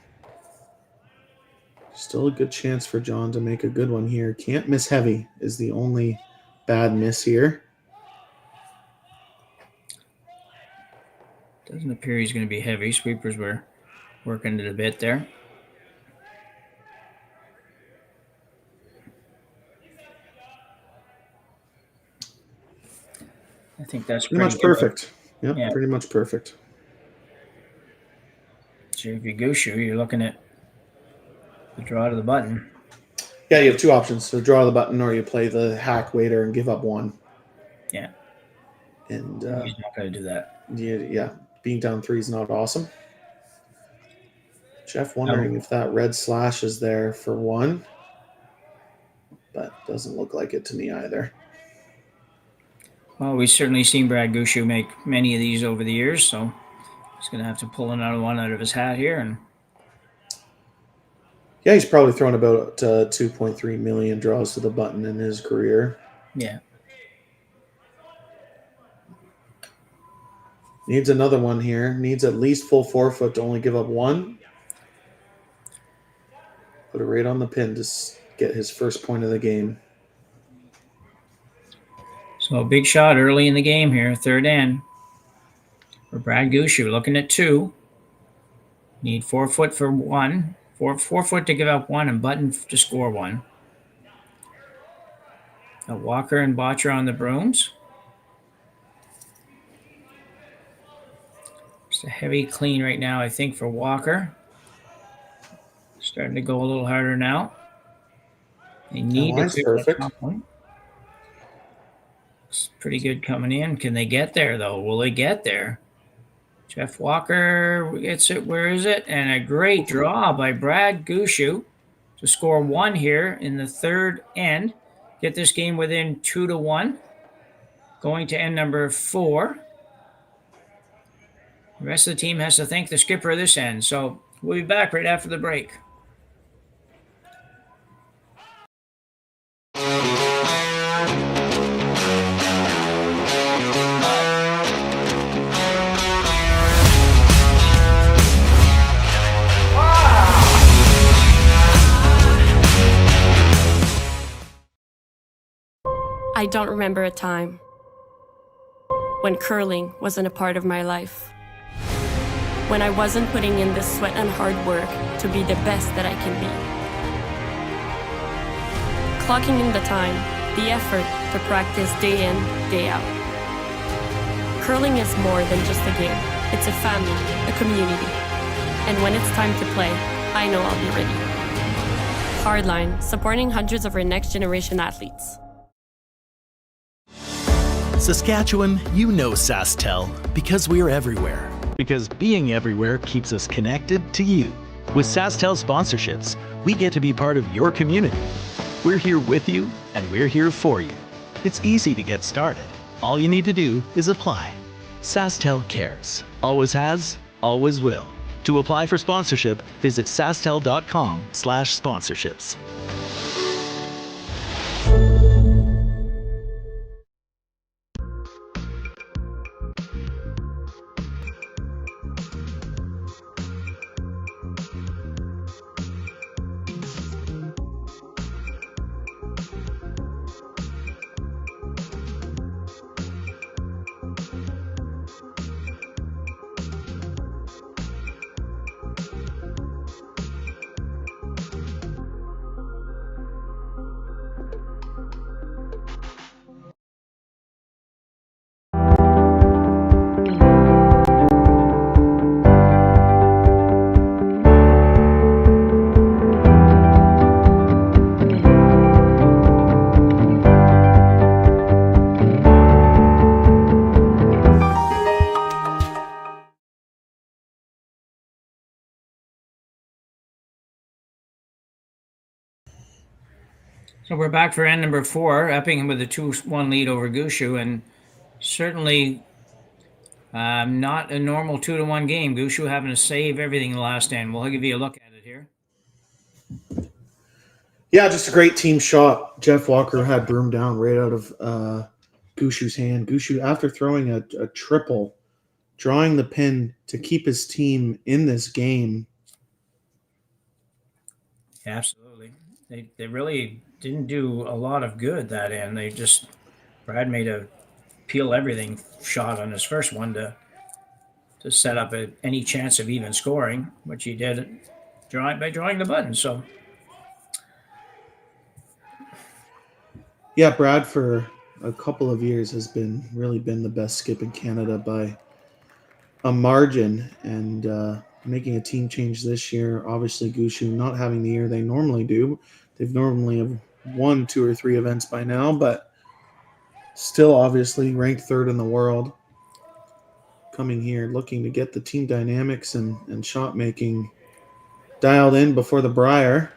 S10: Still a good chance for John to make a good one here. Can't miss heavy is the only bad miss here.
S9: Doesn't appear he's going to be heavy. Sweepers were working it a bit there. I think that's
S10: pretty much perfect. Yep,
S9: yeah,
S10: pretty much perfect.
S9: So if you Gushue, you're looking at the draw to the button.
S10: Yeah, you have 2 options. So draw the button or you play the hack waiter and give up 1.
S9: Yeah.
S10: And
S9: he's not going to do that.
S10: Yeah, being down 3 is not awesome. Jeff wondering if that red slash is there for 1. But doesn't look like it to me either.
S9: Well, we've certainly seen Brad Gushue make many of these over the years, so he's going to have to pull another one out of his hat here. And
S10: yeah, he's probably thrown about 2.3 million draws to the button in his career.
S9: Yeah.
S10: Needs another one here. Needs at least full 4 foot to only give up 1. Put it right on the pin to get his first point of the game.
S9: So a big shot early in the game here, third end. For Brad Gushue, looking at 2. Need 4 foot for one. 4 foot to give up one and button to score one. Walker and Botcher on the brooms. Just a heavy clean right now, I think, for Walker. Starting to go a little harder now. They need to clear that top one. It's pretty good coming in. Can they get there, though? Will they get there? Jeff Walker gets it. Where is it? And a great draw by Brad Gushue to score one here in the third end. Get this game within 2-1. Going to end number 4. The rest of the team has to thank the skipper of this end. So we'll be back right after the break.
S1: I don't remember a time when curling wasn't a part of my life. When I wasn't putting in the sweat and hard work to be the best that I can be. Clocking in the time, the effort to practice day in, day out. Curling is more than just a game. It's a family, a community. And when it's time to play, I know I'll be ready. Hardline, supporting hundreds of our next generation athletes.
S2: Saskatchewan, you know Sasktel because we're everywhere. Because being everywhere keeps us connected to you. With Sasktel sponsorships, we get to be part of your community. We're here with you, and we're here for you. It's easy to get started. All you need to do is apply. Sasktel cares. Always has, always will. To apply for sponsorship, visit sastel.com/sponsorships.
S9: So we're back for end number 4, Epping with a 2-1 lead over Gushue, and certainly not a normal 2-1 game. Gushue having to save everything in the last end. We'll give you a look at it here.
S10: Yeah, just a great team shot. Jeff Walker had broom down right out of Gushue's hand. Gushue, after throwing a triple, drawing the pin to keep his team in this game.
S9: Yeah, absolutely. They really didn't do a lot of good that end. Brad made a peel everything shot on his first one to set up any chance of even scoring, which he did by drawing the button. So
S10: yeah, Brad for a couple of years has really been the best skip in Canada by a margin, and making a team change this year. Obviously, Gushue not having the year they normally do. They've normally have won 2 or 3 events by now, but still obviously ranked 3rd in the world. Coming here, looking to get the team dynamics and shot making dialed in before the Brier.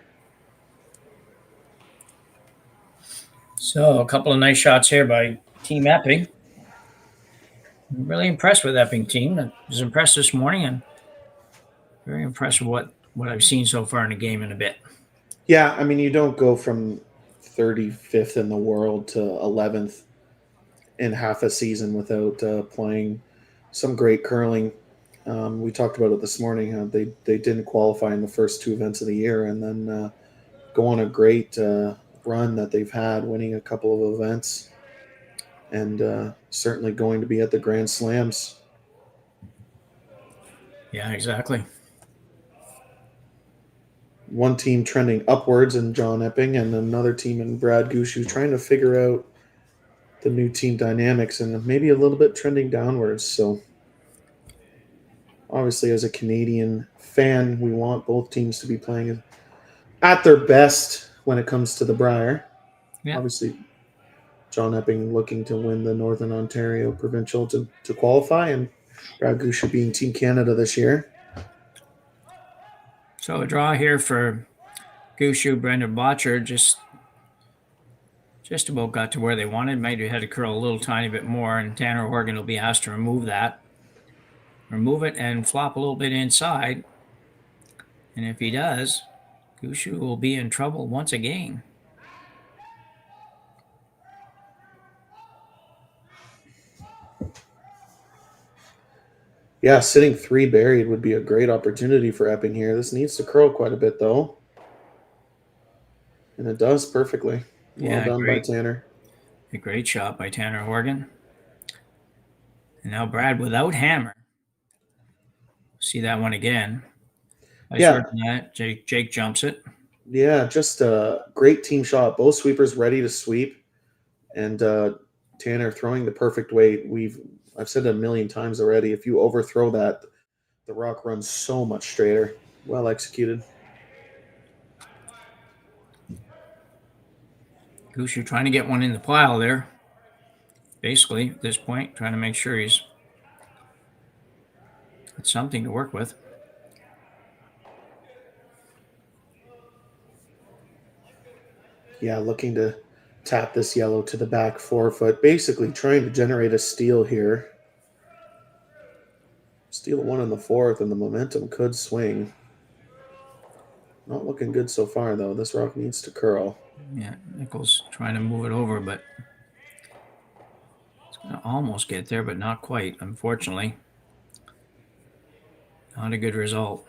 S9: So a couple of nice shots here by Team Epping. I'm really impressed with Epping team. I was impressed this morning, and very impressed with what I've seen so far in the game in a bit.
S10: Yeah, I mean, you don't go from 35th in the world to 11th in half a season without playing some great curling. We talked about it this morning. They didn't qualify in the first 2 events of the year, and then go on a great run that they've had, winning a couple of events, and certainly going to be at the Grand Slams.
S9: Yeah, exactly.
S10: one team trending upwards in John Epping and another team in Brad Gushue trying to figure out the new team dynamics and maybe a little bit trending downwards. So obviously as a Canadian fan, we want both teams to be playing at their best when it comes to the Brier.
S9: Yeah.
S10: Obviously, John Epping looking to win the Northern Ontario Provincial to qualify, and Brad Gushue being Team Canada this year.
S9: So a draw here for Gushue. Brendan Botcher just about got to where they wanted. Maybe had to curl a little tiny bit more, and Tanner Horgan will be asked to remove that. Remove it and flop a little bit inside. And if he does, Gushue will be in trouble once again.
S10: Yeah, sitting 3 buried would be a great opportunity for Epping here. This needs to curl quite a bit, though. And it does perfectly. Well done by Tanner.
S9: A great shot by Tanner Horgan. And now Brad without hammer. See that one again. That. Jake jumps it.
S10: Yeah, just a great team shot. Both sweepers ready to sweep. And Tanner throwing the perfect weight. I've said it a million times already. If you overthrow that, the rock runs so much straighter. Well executed.
S9: Gushue trying to get one in the pile there. Basically, at this point, trying to make sure he's got something to work with.
S10: Yeah, looking to tap this yellow to the back 4 foot. Basically trying to generate a steal here. Steal 1 in the 4th, and the momentum could swing. Not looking good so far, though. This rock needs to curl.
S9: Yeah, Nichols trying to move it over, but it's going to almost get there, but not quite, unfortunately. Not a good result.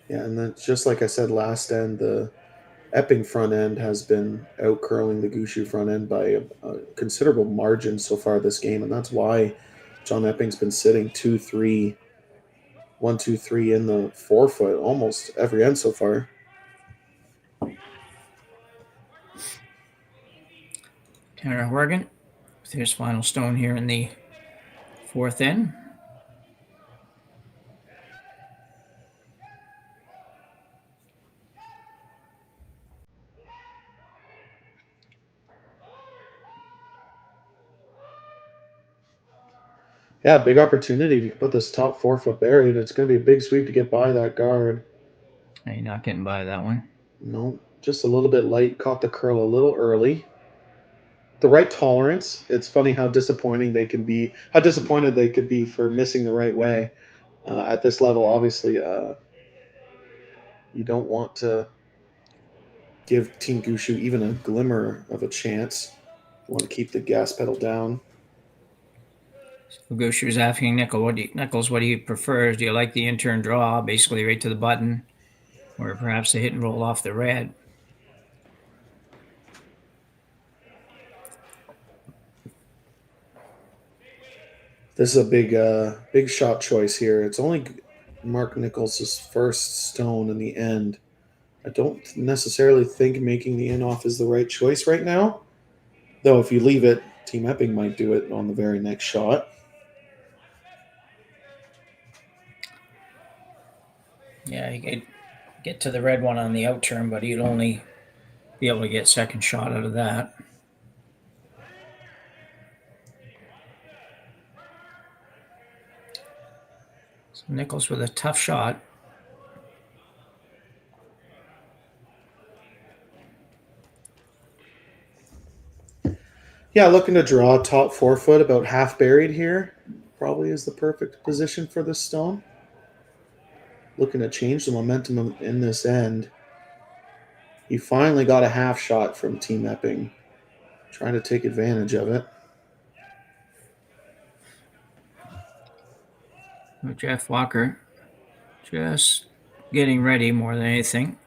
S10: Yeah, and then just like I said last end, the Epping front end has been out curling the Gushue front end by a considerable margin so far this game, and that's why John Epping's been sitting 2-3, 1-2-3 in the 4 foot almost every end so far.
S9: Tanner Horgan with his final stone here in the 4th end.
S10: Yeah, big opportunity to put this top 4 foot buried. It's going to be a big sweep to get by that guard.
S9: You're not getting by that one.
S10: No, just a little bit light. Caught the curl a little early. The right tolerance. It's funny how disappointed they could be for missing the right way. At this level, obviously, you don't want to give Team Gushue even a glimmer of a chance. You want to keep the gas pedal down.
S9: So Gushue is asking Nichols, what do you prefer? Do you like the in-turn draw, basically right to the button, or perhaps the hit and roll off the red?
S10: This is a big shot choice here. It's only Mark Nichols' first stone in the end. I don't necessarily think making the in-off is the right choice right now. Though if you leave it, Team Epping might do it on the very next shot.
S9: Yeah, you could get to the red one on the out turn, but you'd only be able to get second shot out of that. So Nichols with a tough shot.
S10: Yeah, looking to draw top 4 foot, about half buried here. Probably is the perfect position for this stone. Looking to change the momentum in this end. He finally got a half shot from Team Epping. Trying to take advantage of it.
S9: Jeff Walker just getting ready more than anything.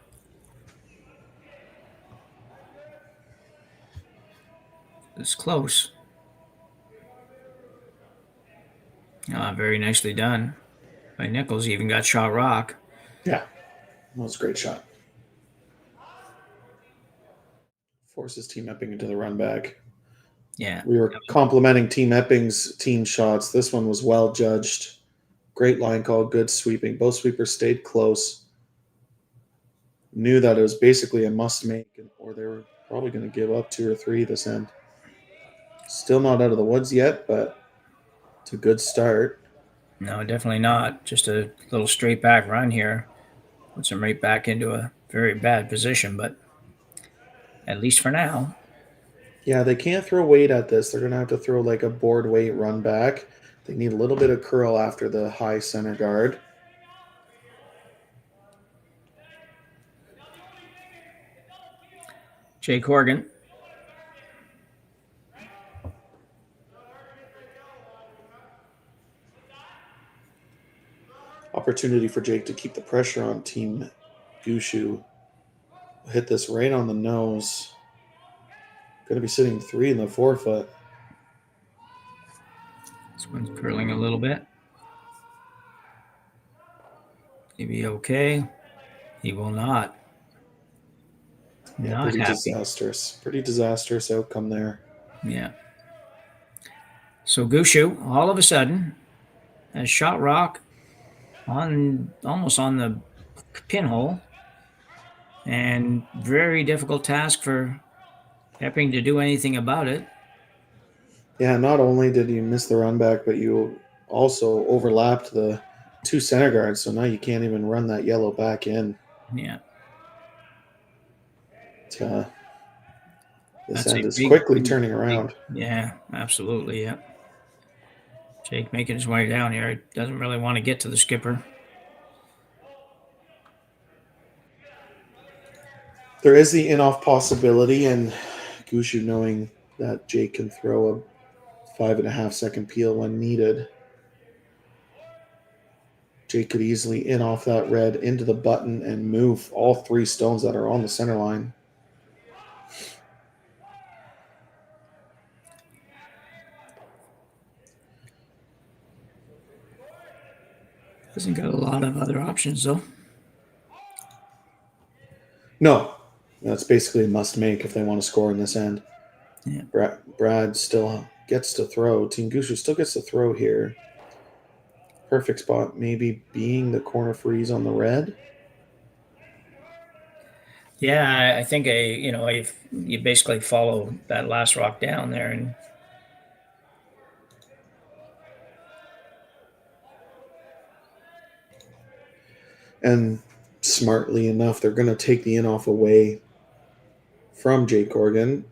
S9: It's close. Very nicely done by Nichols. He even got shot rock.
S10: Yeah, that was a great shot. Forces Team Epping into the run back.
S9: Yeah.
S10: We were complimenting Team Epping's team shots. This one was well judged. Great line call, good sweeping. Both sweepers stayed close. Knew that it was basically a must make, or they were probably going to give up 2 or 3 this end. Still not out of the woods yet, but it's a good start.
S9: No, definitely not. Just a little straight back run here. Puts them right back into a very bad position, but at least for now.
S10: Yeah, they can't throw weight at this. They're going to have to throw like a board weight run back. They need a little bit of curl after the high center guard.
S9: Jake Horgan.
S10: Opportunity for Jake to keep the pressure on Team Gushue. Hit this right on the nose. Going to be sitting 3 in the forefoot.
S9: This one's curling a little bit. He'll be okay. He will not.
S10: Yeah,
S9: Not
S10: pretty
S9: happy.
S10: disastrous. Pretty disastrous outcome there.
S9: Yeah. So Gushue, all of a sudden, has shot rock on almost on the pinhole, and very difficult task for Epping to do anything about it.
S10: Yeah, not only did you miss the run back, but you also overlapped the 2 center guards, so now you can't even run that yellow back in.
S9: Yeah.
S10: This end is quickly turning around.
S9: Yeah, absolutely, yeah. Jake making his way down here. He doesn't really want to get to the skipper.
S10: There is the in-off possibility, and Gushue knowing that Jake can throw a 5.5-second peel when needed. Jake could easily in off that red into the button and move all 3 stones that are on the center line.
S9: Hasn't got a lot of other options, though.
S10: No, that's basically a must make if they want to score in this end.
S9: Yeah.
S10: Brad still gets to throw. Team Gushue still gets to throw here. Perfect spot, maybe being the corner freeze on the red.
S9: Yeah, I think if you basically follow that last rock down there,
S10: and smartly enough, they're going to take the in-off away from Jake Horgan.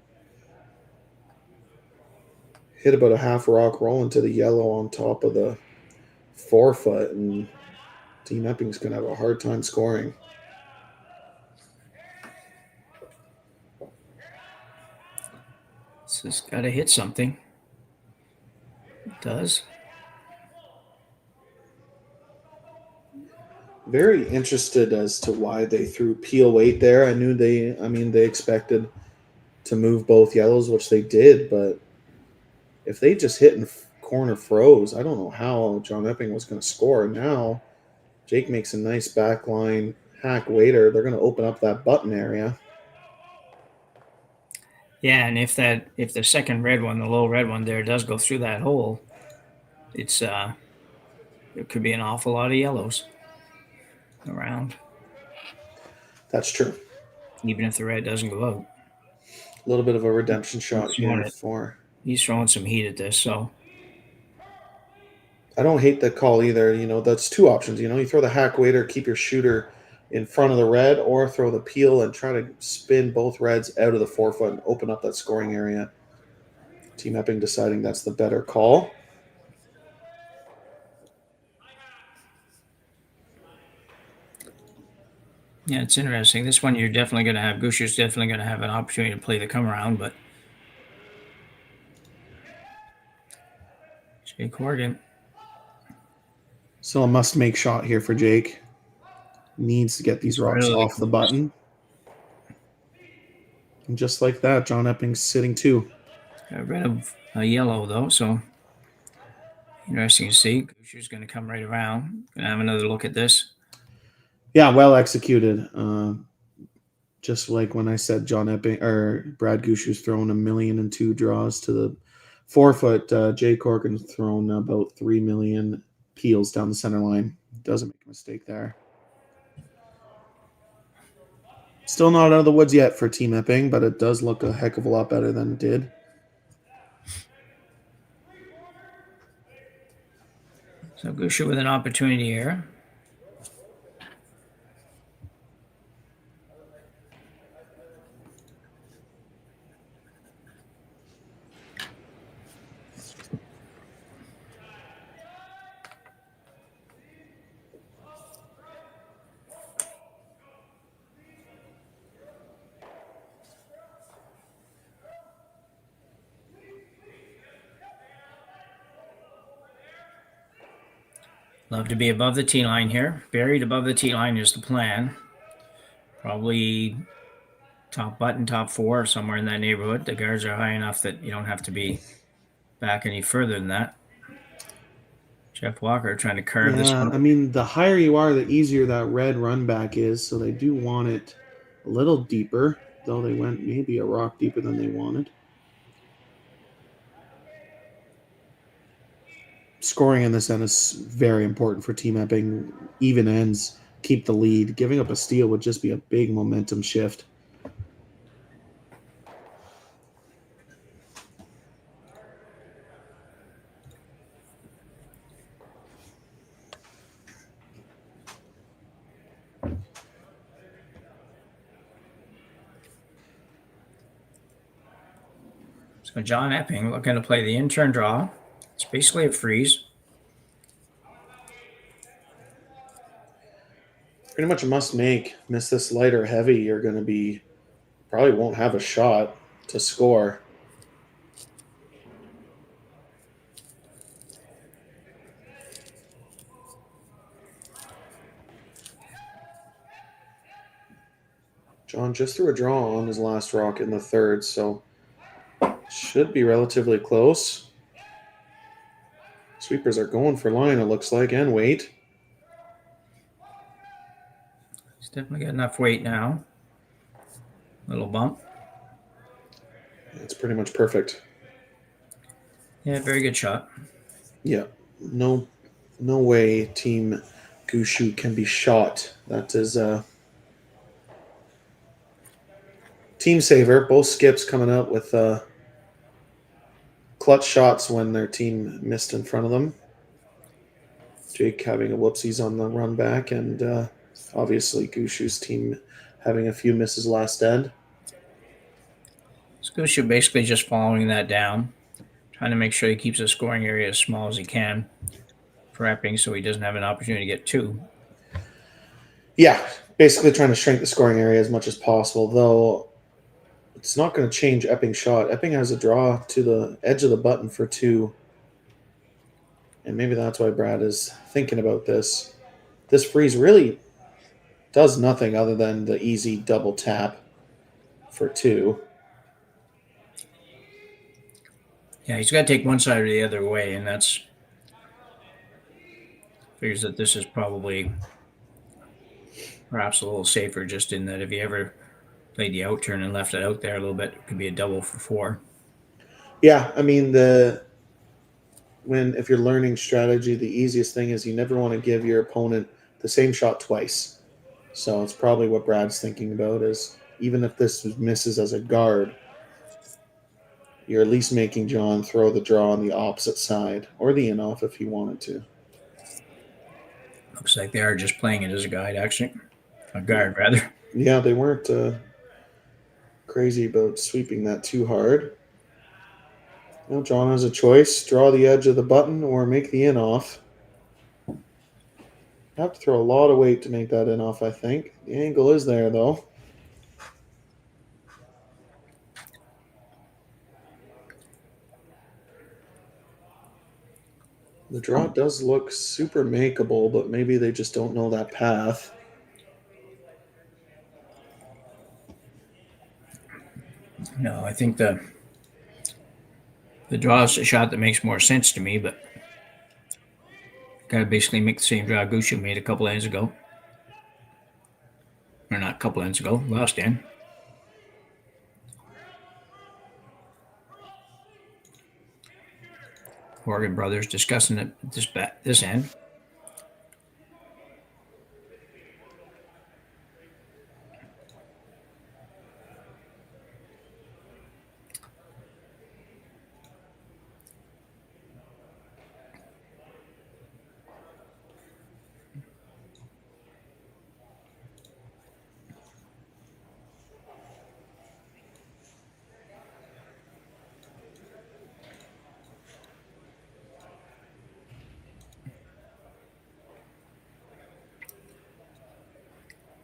S10: Hit about a half rock, roll into the yellow on top of the forefoot, and Team Epping's going to have a hard time scoring.
S9: it's just got to hit something. It does.
S10: Very interested as to why they threw peel weight there. I knew they expected to move both yellows, which they did, but if they just hit and corner froze, I don't know how John Epping was going to score. Now Jake makes a nice backline hack waiter. They're going to open up that button area.
S9: Yeah, and if the second red one, the low red one there, does go through that hole, it's there could be an awful lot of yellows around.
S10: That's true.
S9: Even if the red doesn't go out.
S10: A little bit of a redemption shot here for.
S9: He's throwing some heat at this, so.
S10: I don't hate the call either. That's 2 options. You throw the hack waiter, keep your shooter in front of the red, or throw the peel and try to spin both reds out of the forefoot and open up that scoring area. Team Epping deciding that's the better call.
S9: Yeah, it's interesting. This one you're definitely going to have, Gushue's definitely going to have an opportunity to play the come around, but Jake Horgan.
S10: So a must-make shot here for Jake. Needs to get these rocks off the button. And just like that, John Epping's sitting 2.
S9: Got rid of a yellow, though, so Interesting to see. Gushue's going to come right around. Going to have another look at this.
S10: Yeah, well executed. Just like when I said John Epping or Brad Gushue's thrown 1,000,002 draws to the 4-foot. Jay Corkin's thrown about 3 million peels down the center line. Doesn't make a mistake there. Still not out of the woods yet for Team Epping, but it does look a heck of a lot better than it did.
S9: So Gushue with an opportunity here. Love to be above the tee line here. Buried above the tee line is the plan. Probably top button, top 4, somewhere in that neighborhood. The guards are high enough that you don't have to be back any further than that. Jeff Walker trying to curve this one.
S10: I mean, the higher you are, the easier that red run back is. So they do want it a little deeper, though they went maybe a rock deeper than they wanted. Scoring in this end is very important for Team Epping. Even ends, keep the lead. Giving up a steal would just be a big momentum shift.
S9: So John Epping looking to play the in-turn draw. It's basically a freeze.
S10: Pretty much a must make. Miss this light or heavy, you're going to be, probably won't have a shot to score. John just threw a draw on his last rock in the third, so should be relatively close. Sweepers are going for line, it looks like, and weight.
S9: He's definitely got enough weight now. Little bump.
S10: It's pretty much perfect.
S9: Yeah, very good shot.
S10: Yeah, no way Team Gushue can be shot. That is a team saver. Both skips coming out with clutch shots when their team missed in front of them. Jake having a whoopsies on the run back, and obviously Gushue's team having a few misses last end.
S9: So Gushue basically just following that down, trying to make sure he keeps the scoring area as small as he can for Epping so he doesn't have an opportunity to get 2.
S10: Yeah, basically trying to shrink the scoring area as much as possible, though it's not going to change Epping's shot. Epping has a draw to the edge of the button for 2. And maybe that's why Brad is thinking about this. This freeze really does nothing other than the easy double tap for 2.
S9: Yeah, he's got to take one side or the other way, and that's figures that this is probably perhaps a little safer, just in that if he ever played the out turn and left it out there a little bit, it could be a double for 4.
S10: Yeah, I mean, if you're learning strategy, the easiest thing is you never want to give your opponent the same shot twice. So it's probably what Brad's thinking about is even if this misses as a guard, you're at least making John throw the draw on the opposite side or the in-off if he wanted to.
S9: Looks like they are just playing it as a guide, actually. A guard, rather.
S10: Yeah, they weren't crazy about sweeping that too hard. Well, John has a choice. Draw the edge of the button or make the in-off. Have to throw a lot of weight to make that in-off, I think. The angle is there, though. The draw does look super makeable, but maybe they just don't know that path.
S9: No, I think the draw is a shot that makes more sense to me, but Got to basically make the same draw Gushue made a couple ends ago. Or not a couple ends ago, last end. Horgan brothers discussing it this end.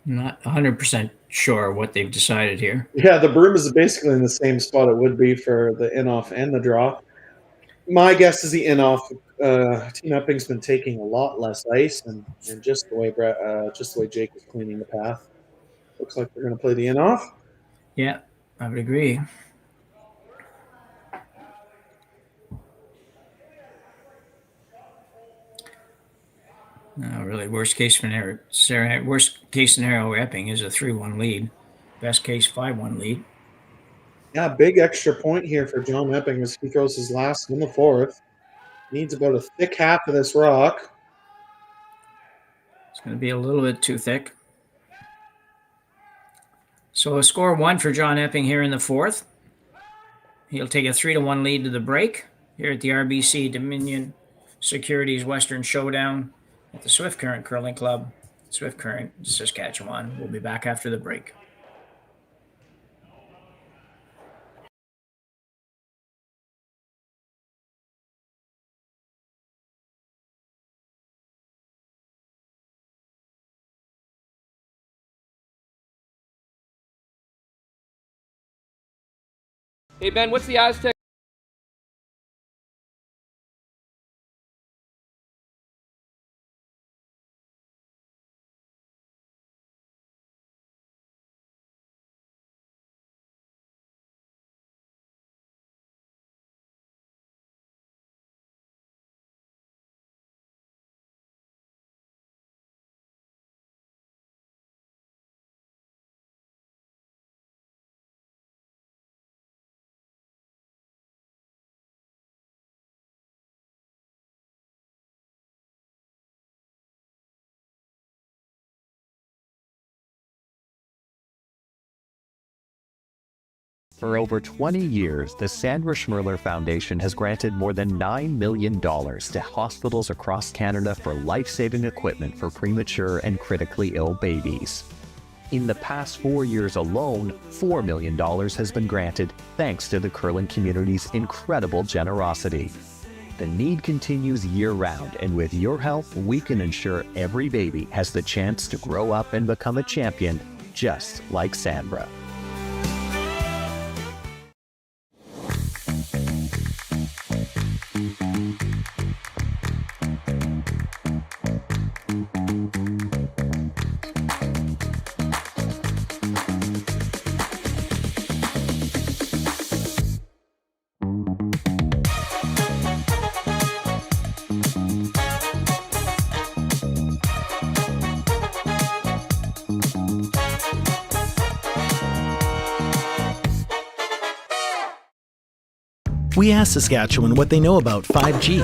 S9: Not 100% sure what they've decided here.
S10: Yeah, the broom is basically in the same spot it would be for the in-off and the draw. My guess is the in-off. Team Epping's been taking a lot less ice, and just the way Jake is cleaning the path. Looks like they're going to play the in-off.
S9: Yeah, I would agree. Really, worst case scenario, Epping is a 3-1 lead. Best case, 5-1 lead.
S10: Yeah, big extra point here for John Epping as he throws his last in the fourth. Needs about a thick half of this rock.
S9: It's going to be a little bit too thick. So a score 1 for John Epping here in the fourth. He'll take a 3-1 lead to the break here at the RBC Dominion Securities Western Showdown at the Swift Current Curling Club, Swift Current, Saskatchewan. We'll be back after the break.
S18: Hey, Ben, what's the Aztec?
S19: For over 20 years, the Sandra Schmirler Foundation has granted more than $9 million to hospitals across Canada for life-saving equipment for premature and critically ill babies. In the past 4 years alone, $4 million has been granted thanks to the curling community's incredible generosity. The need continues year-round, and with your help, we can ensure every baby has the chance to grow up and become a champion, just like Sandra.
S2: We asked Saskatchewan what they know about 5G.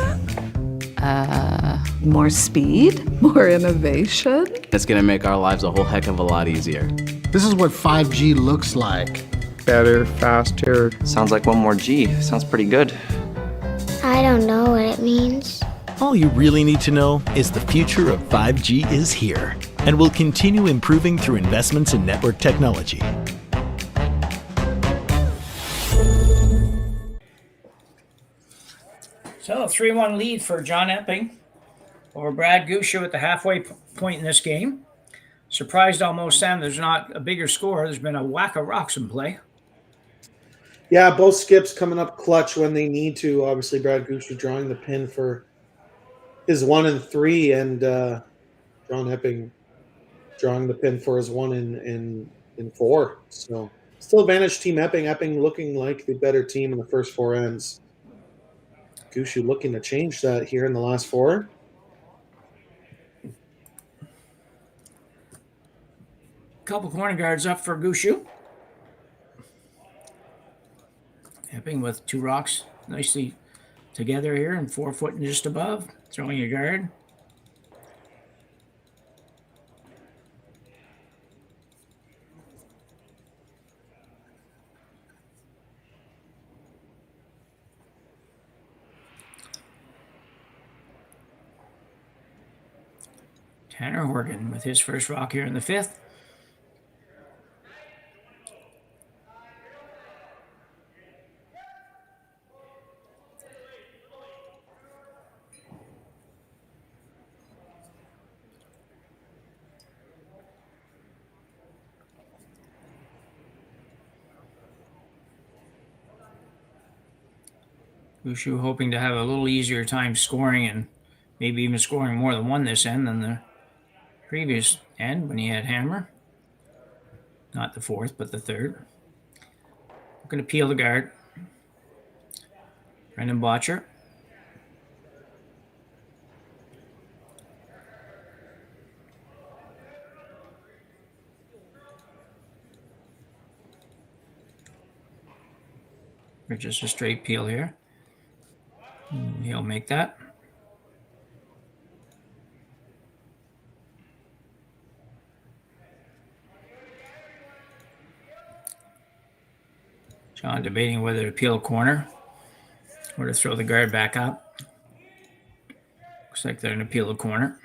S3: More speed? More innovation?
S4: It's going to make our lives a whole heck of a lot easier.
S5: This is what 5G looks like.
S6: Better, faster.
S7: Sounds like one more G. Sounds pretty good.
S8: I don't know what it means.
S2: All you really need to know is the future of 5G is here and will continue improving through investments in network technology.
S9: So 3-1 lead for John Epping over Brad Gushue at the halfway point in this game. Surprised almost, Sam, there's not a bigger score. There's been a whack of rocks in play.
S10: Yeah, both skips coming up clutch when they need to. Obviously, Brad Gushue drawing the pin for his 1 and 3, and John Epping drawing the pin for his 1 in 4. So still advantage Team Epping. Epping looking like the better team in the first 4 ends. Gushue looking to change that here in the last 4.
S9: Couple corner guards up for Gushue. Epping with 2 rocks nicely together here and 4 foot and just above. Throwing a guard. Tanner Horgan with his first rock here in the 5th. Gushue hoping to have a little easier time scoring and maybe even scoring more than one this end than the previous end when he had hammer. Not the 4th, but the 3rd. I'm going to peel the guard. Brendan Botcher. Or just a straight peel here. And he'll make that. John debating whether to peel a corner or to throw the guard back up. Looks like they're going to peel the corner.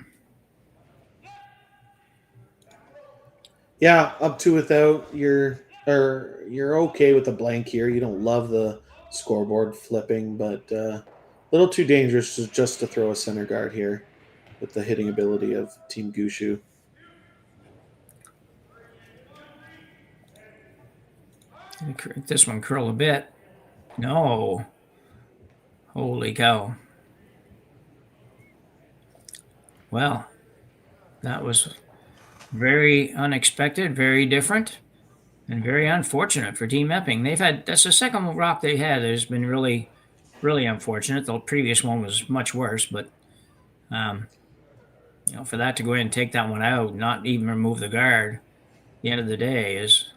S10: Yeah, up to without. You're okay with the blank here. You don't love the scoreboard flipping, but a little too dangerous just to throw a center guard here with the hitting ability of Team Gushue.
S9: This one curl a bit. No. Holy cow. Well, that was very unexpected, very different, and very unfortunate for Team Epping. That's the second rock they had that has been really, really unfortunate. The previous one was much worse, but for that to go ahead and take that one out, not even remove the guard, at the end of the day is.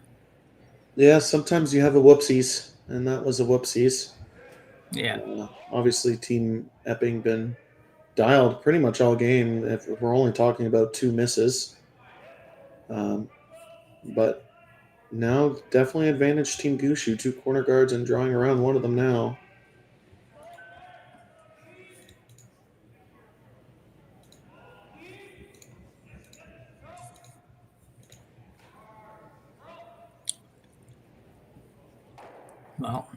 S10: Yeah, sometimes you have a whoopsies, and that was a whoopsies.
S9: Yeah.
S10: Obviously, Team Epping been dialed pretty much all game. If we're only talking about 2 misses. But now definitely advantage Team Gushue. 2 corner guards and drawing around one of them now.
S9: Well,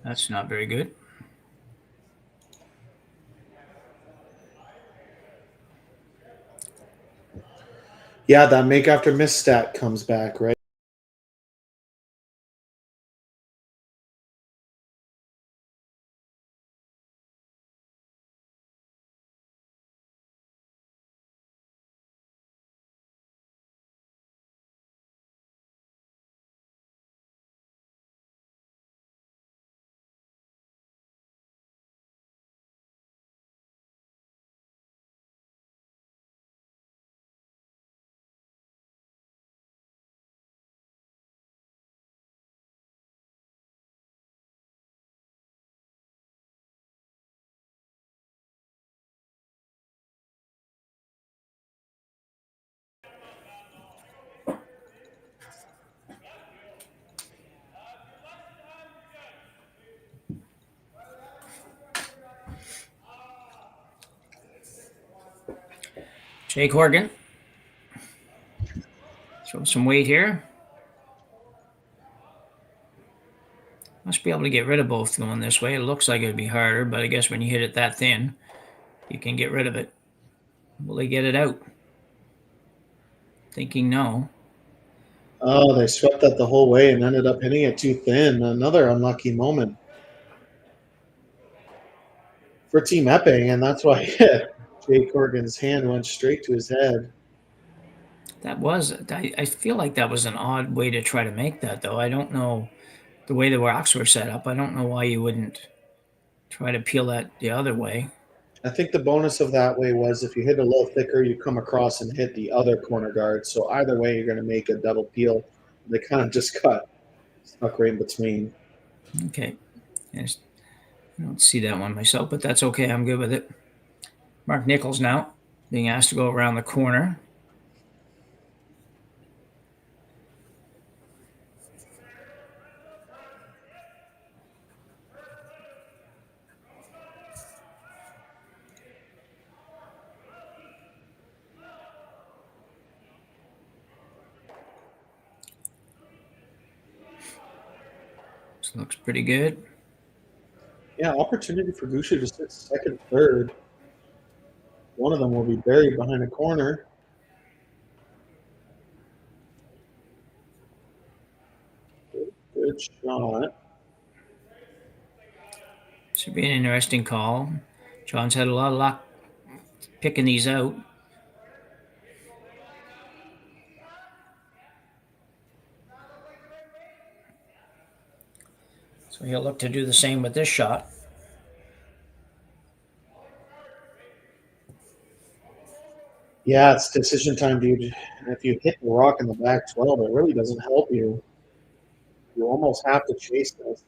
S9: that's not very good.
S10: Yeah, that make after miss stat comes back, right?
S9: Jake Horgan. Throw some weight here. Must be able to get rid of both going this way. It looks like it'd be harder, but I guess when you hit it that thin, you can get rid of it. Will they get it out? Thinking no.
S10: Oh, they swept that the whole way and ended up hitting it too thin. Another unlucky moment for Team Epping, and that's why Jake Horgan's hand went straight to his head.
S9: I feel like that was an odd way to try to make that, though. I don't know the way the rocks were set up. I don't know why you wouldn't try to peel that the other way.
S10: I think the bonus of that way was if you hit a little thicker, you come across and hit the other corner guard. So either way, you're going to make a double peel. They kind of just got stuck right in between.
S9: Okay. Yes. I don't see that one myself, but that's okay. I'm good with it. Mark Nichols now being asked to go around the corner. This looks pretty good.
S10: Yeah, opportunity for Gushue to sit second, third. One of them will be buried behind a corner. Good shot.
S9: Should be an interesting call. John's had a lot of luck picking these out. So he'll look to do the same with this shot.
S10: Yeah, it's decision time, dude. If you hit the rock in the back 12, it really doesn't help you. You almost have to chase this.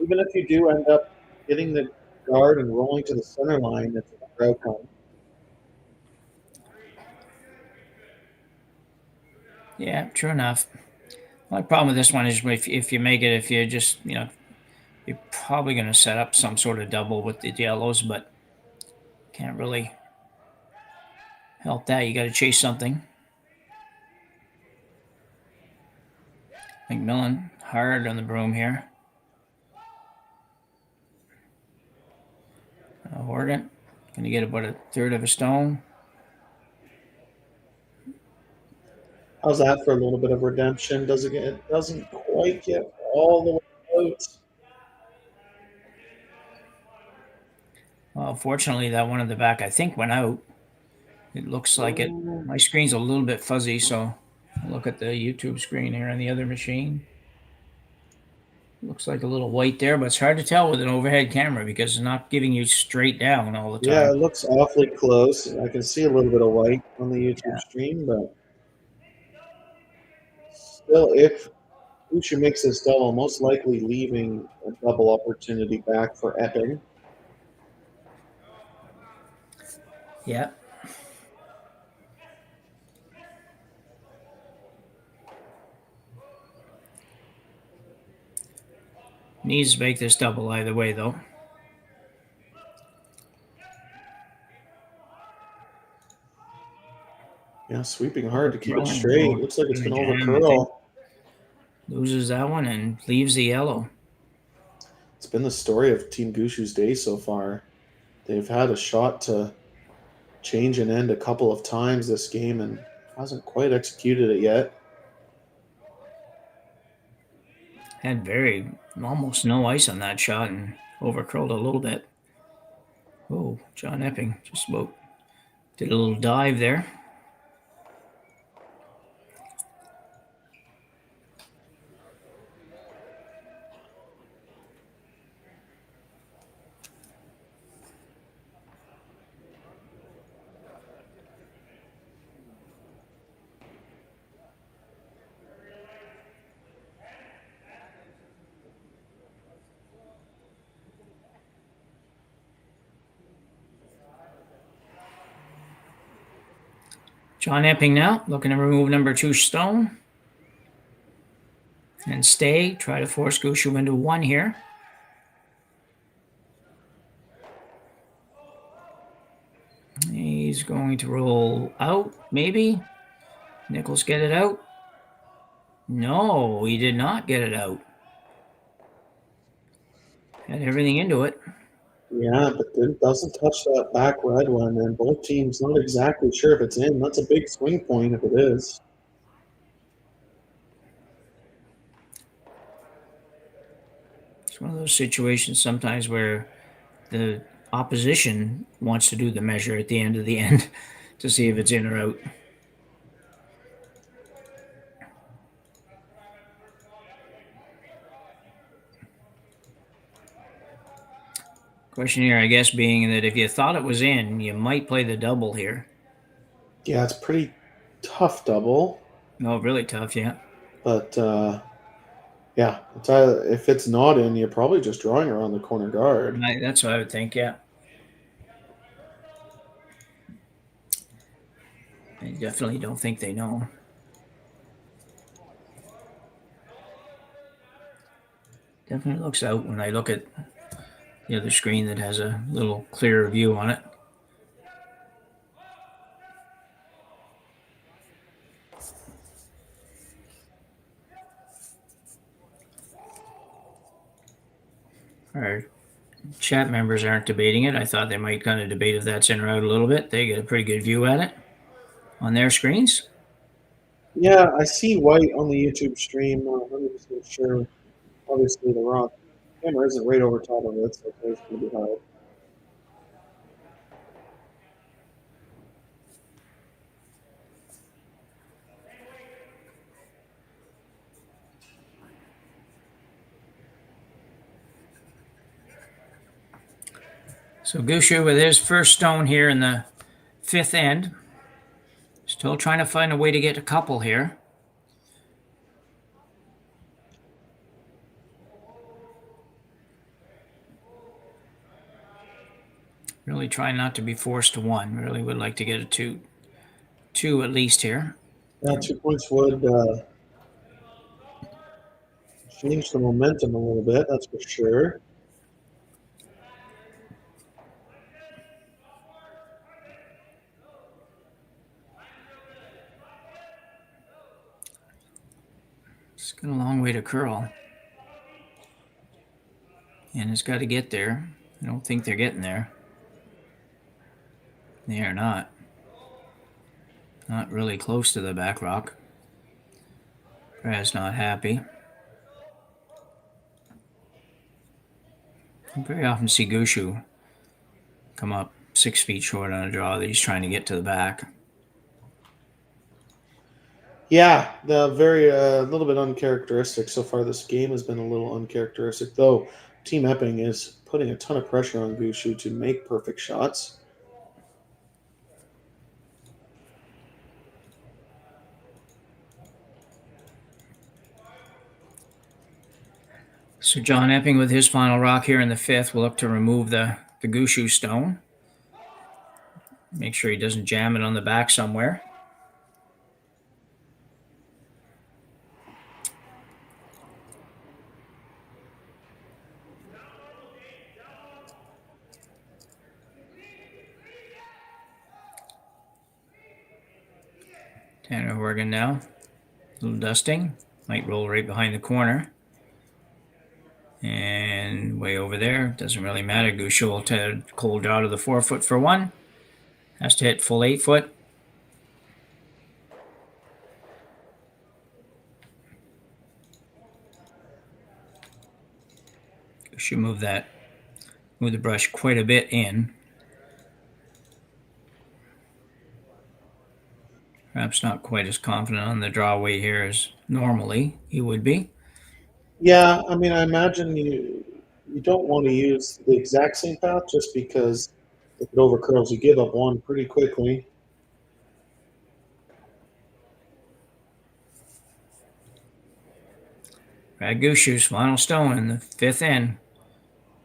S10: Even if you do end up hitting the guard and rolling to the center line, it's a outcome.
S9: Yeah, true enough. My problem with this one is if you make it, if you just, you're probably going to set up some sort of double with the yellows, but can't really help that. You got to chase something. McMillan hard on the broom here. Horton going to get about a third of a stone.
S10: How's that for a little bit of redemption? It doesn't quite get all the way out.
S9: Well, fortunately, that one in the back, I think, went out. It looks like it. My screen's a little bit fuzzy, so I'll look at the YouTube screen here on the other machine. Looks like a little white there, but it's hard to tell with an overhead camera because it's not giving you straight down all the time.
S10: Yeah, it looks awfully close. I can see a little bit of white on the YouTube stream, but still, if Gushue makes this double, most likely leaving a double opportunity back for Epping.
S9: Yeah. Needs to make this double either way, though.
S10: Yeah, sweeping hard to keep it straight. Looks like it's going to overcurl.
S9: Loses that one and leaves the yellow.
S10: It's been the story of Team Gushue's day so far. They've had a shot to change and end a couple of times this game and hasn't quite executed it yet.
S9: Had almost no ice on that shot and overcurled a little bit. Oh, John Epping just about did a little dive there. John Epping now, looking to remove number 2 stone. And stay, try to force Gushue into 1 here. He's going to roll out, maybe. Nichols get it out. No, he did not get it out. Had everything into it.
S10: Yeah, but it doesn't touch that back red one, and both teams not exactly sure if it's in. That's a big swing point if it is.
S9: It's one of those situations sometimes where the opposition wants to do the measure at the end to see if it's in or out. Of Question here, I guess, being that if you thought it was in, you might play the double here.
S10: Yeah, it's pretty tough double.
S9: No, really tough, yeah.
S10: But, yeah, if it's not in, you're probably just drawing around the corner guard.
S9: That's what I would think, yeah. I definitely don't think they know. Definitely looks out when I look at the other screen that has a little clearer view on it. Our chat members aren't debating it. I thought they might kind of debate if that's in or out a little bit. They get a pretty good view at it on their screens.
S10: Yeah, I see white on the YouTube stream. I'm not 100% sure. Obviously, the rock camera isn't right over top of it, so it's going to be hard.
S9: So Gushue with his first stone here in the 5th end. Still trying to find a way to get a couple here. Really trying not to be forced to 1. Really would like to get a 2 at least here.
S10: Yeah, 2 points would change the momentum a little bit, that's for sure.
S9: It's got a long way to curl. And it's got to get there. I don't think they're getting there. They are not. Not really close to the back rock. Brad's not happy. I very often see Gushue come up 6 feet short on a draw that he's trying to get to the back.
S10: Yeah, the very little bit uncharacteristic so far. This game has been a little uncharacteristic, though. Team Epping is putting a ton of pressure on Gushue to make perfect shots.
S9: So John Epping with his final rock here in the 5th will look to remove the Gushue stone. Make sure he doesn't jam it on the back somewhere. Tanner Horgan now. A little dusting. Might roll right behind the corner. And way over there. Doesn't really matter. Gushue will take a cold draw to the 4 foot for 1. Has to hit full 8 foot. Gushue move the brush quite a bit in. Perhaps not quite as confident on the draw weight here as normally he would be.
S10: Yeah, I mean, I imagine you don't want to use the exact same path just because if it overcurls, you give up 1 pretty quickly.
S9: Brad Gushue's final stone in the 5th end.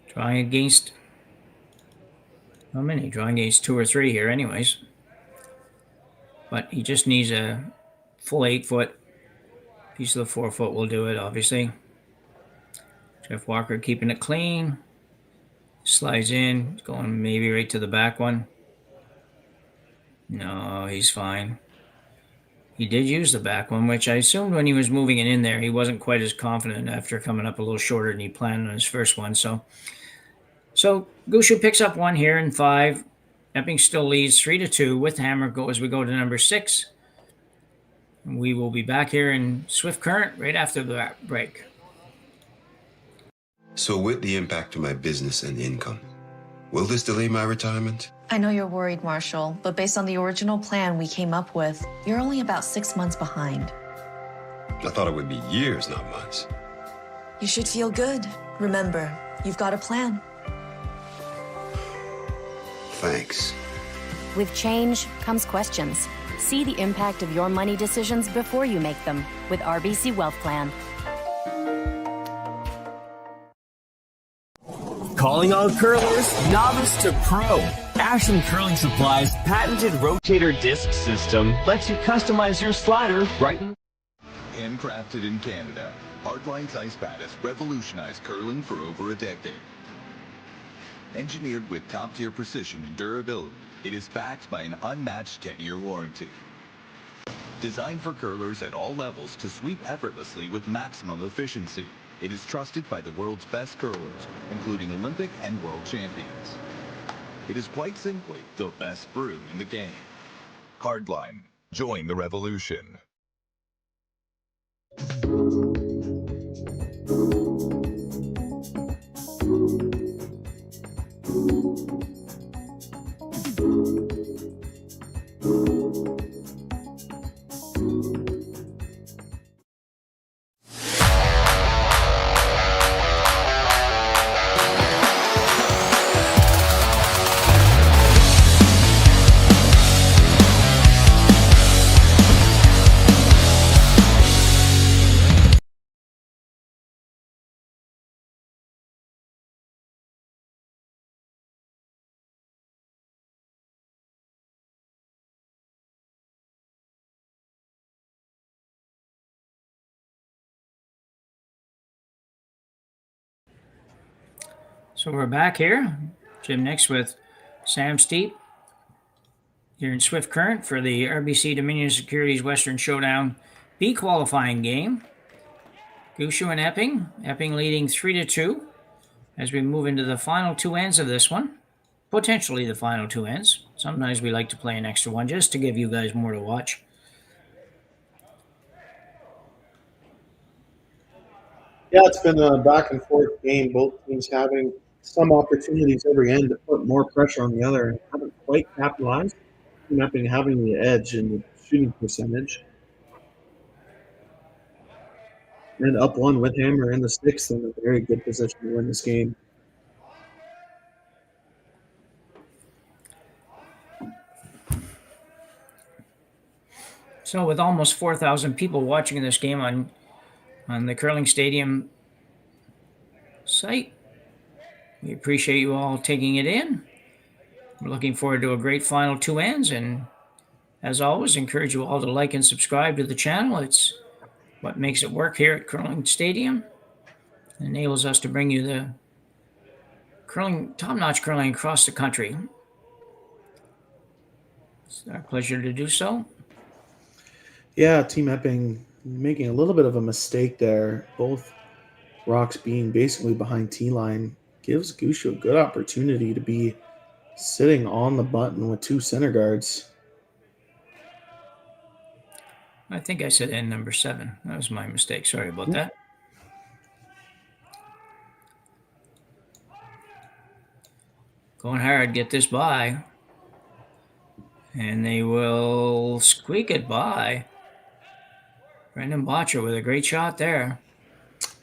S9: Drawing against, how many? Drawing against 2 or 3 here anyways. But he just needs a full 8 foot. Piece of the 4 foot will do it, obviously. Jeff Walker keeping it clean. Slides in, going maybe right to the back one. No, he's fine. He did use the back one, which I assumed when he was moving it in there, he wasn't quite as confident after coming up a little shorter than he planned on his first one. So Gushue picks up 1 here in 5. Epping still leads 3-2 with hammer as we go to number 6. We will be back here in Swift Current right after the break.
S11: So with the impact to my business and income, will this delay my retirement?
S12: I know you're worried, Marshall, but based on the original plan we came up with, you're only about 6 months behind.
S11: I thought it would be years, not months.
S12: You should feel good. Remember, you've got a plan.
S11: Thanks.
S13: With change comes questions. See the impact of your money decisions before you make them with RBC Wealth Plan.
S14: Calling all curlers, novice to pro. Ashland Curling Supply's patented rotator disc system lets you customize your slider right in.
S15: Handcrafted in Canada, Hardline's ice pad has revolutionized curling for over a decade. Engineered with top-tier precision and durability, it is backed by an unmatched 10-year warranty. Designed for curlers at all levels to sweep effortlessly with maximum efficiency, it is trusted by the world's best curlers, including Olympic and world champions. It is quite simply the best brew in the game. Hardline. Join the revolution.
S9: So we're back here. Jim Nix with Sam Steep here in Swift Current for the RBC Dominion Securities Western Showdown B qualifying game. Gushue and Epping. Epping leading 3-2 as we move into the final two ends of this one. Potentially the final two ends. Sometimes we like to play an extra one just to give you guys more to watch.
S10: Yeah, it's been a back and forth game. Both teams having some opportunities every end to put more pressure on the other and haven't quite capitalized. Team Epping having the edge in the shooting percentage. And up one with Hammer in the sixth in a very good position to win this game.
S9: So with almost 4,000 people watching this game on the Curling Stadium site, we appreciate you all taking it in. We're looking forward to a great final two ends, and as always, encourage you all to like and subscribe to the channel. It's what makes it work here at Curling Stadium. It enables us to bring you the curling, top-notch curling across the country. It's our pleasure to do so.
S10: Yeah, Team Epping making a little bit of a mistake there. Both rocks being basically behind T-line gives Gushue a good opportunity to be sitting on the button with two center guards.
S9: I think I said end number 7. That was my mistake. Sorry about that. Going hard, get this by. And they will squeak it by. Brendan Botcher with a great shot there.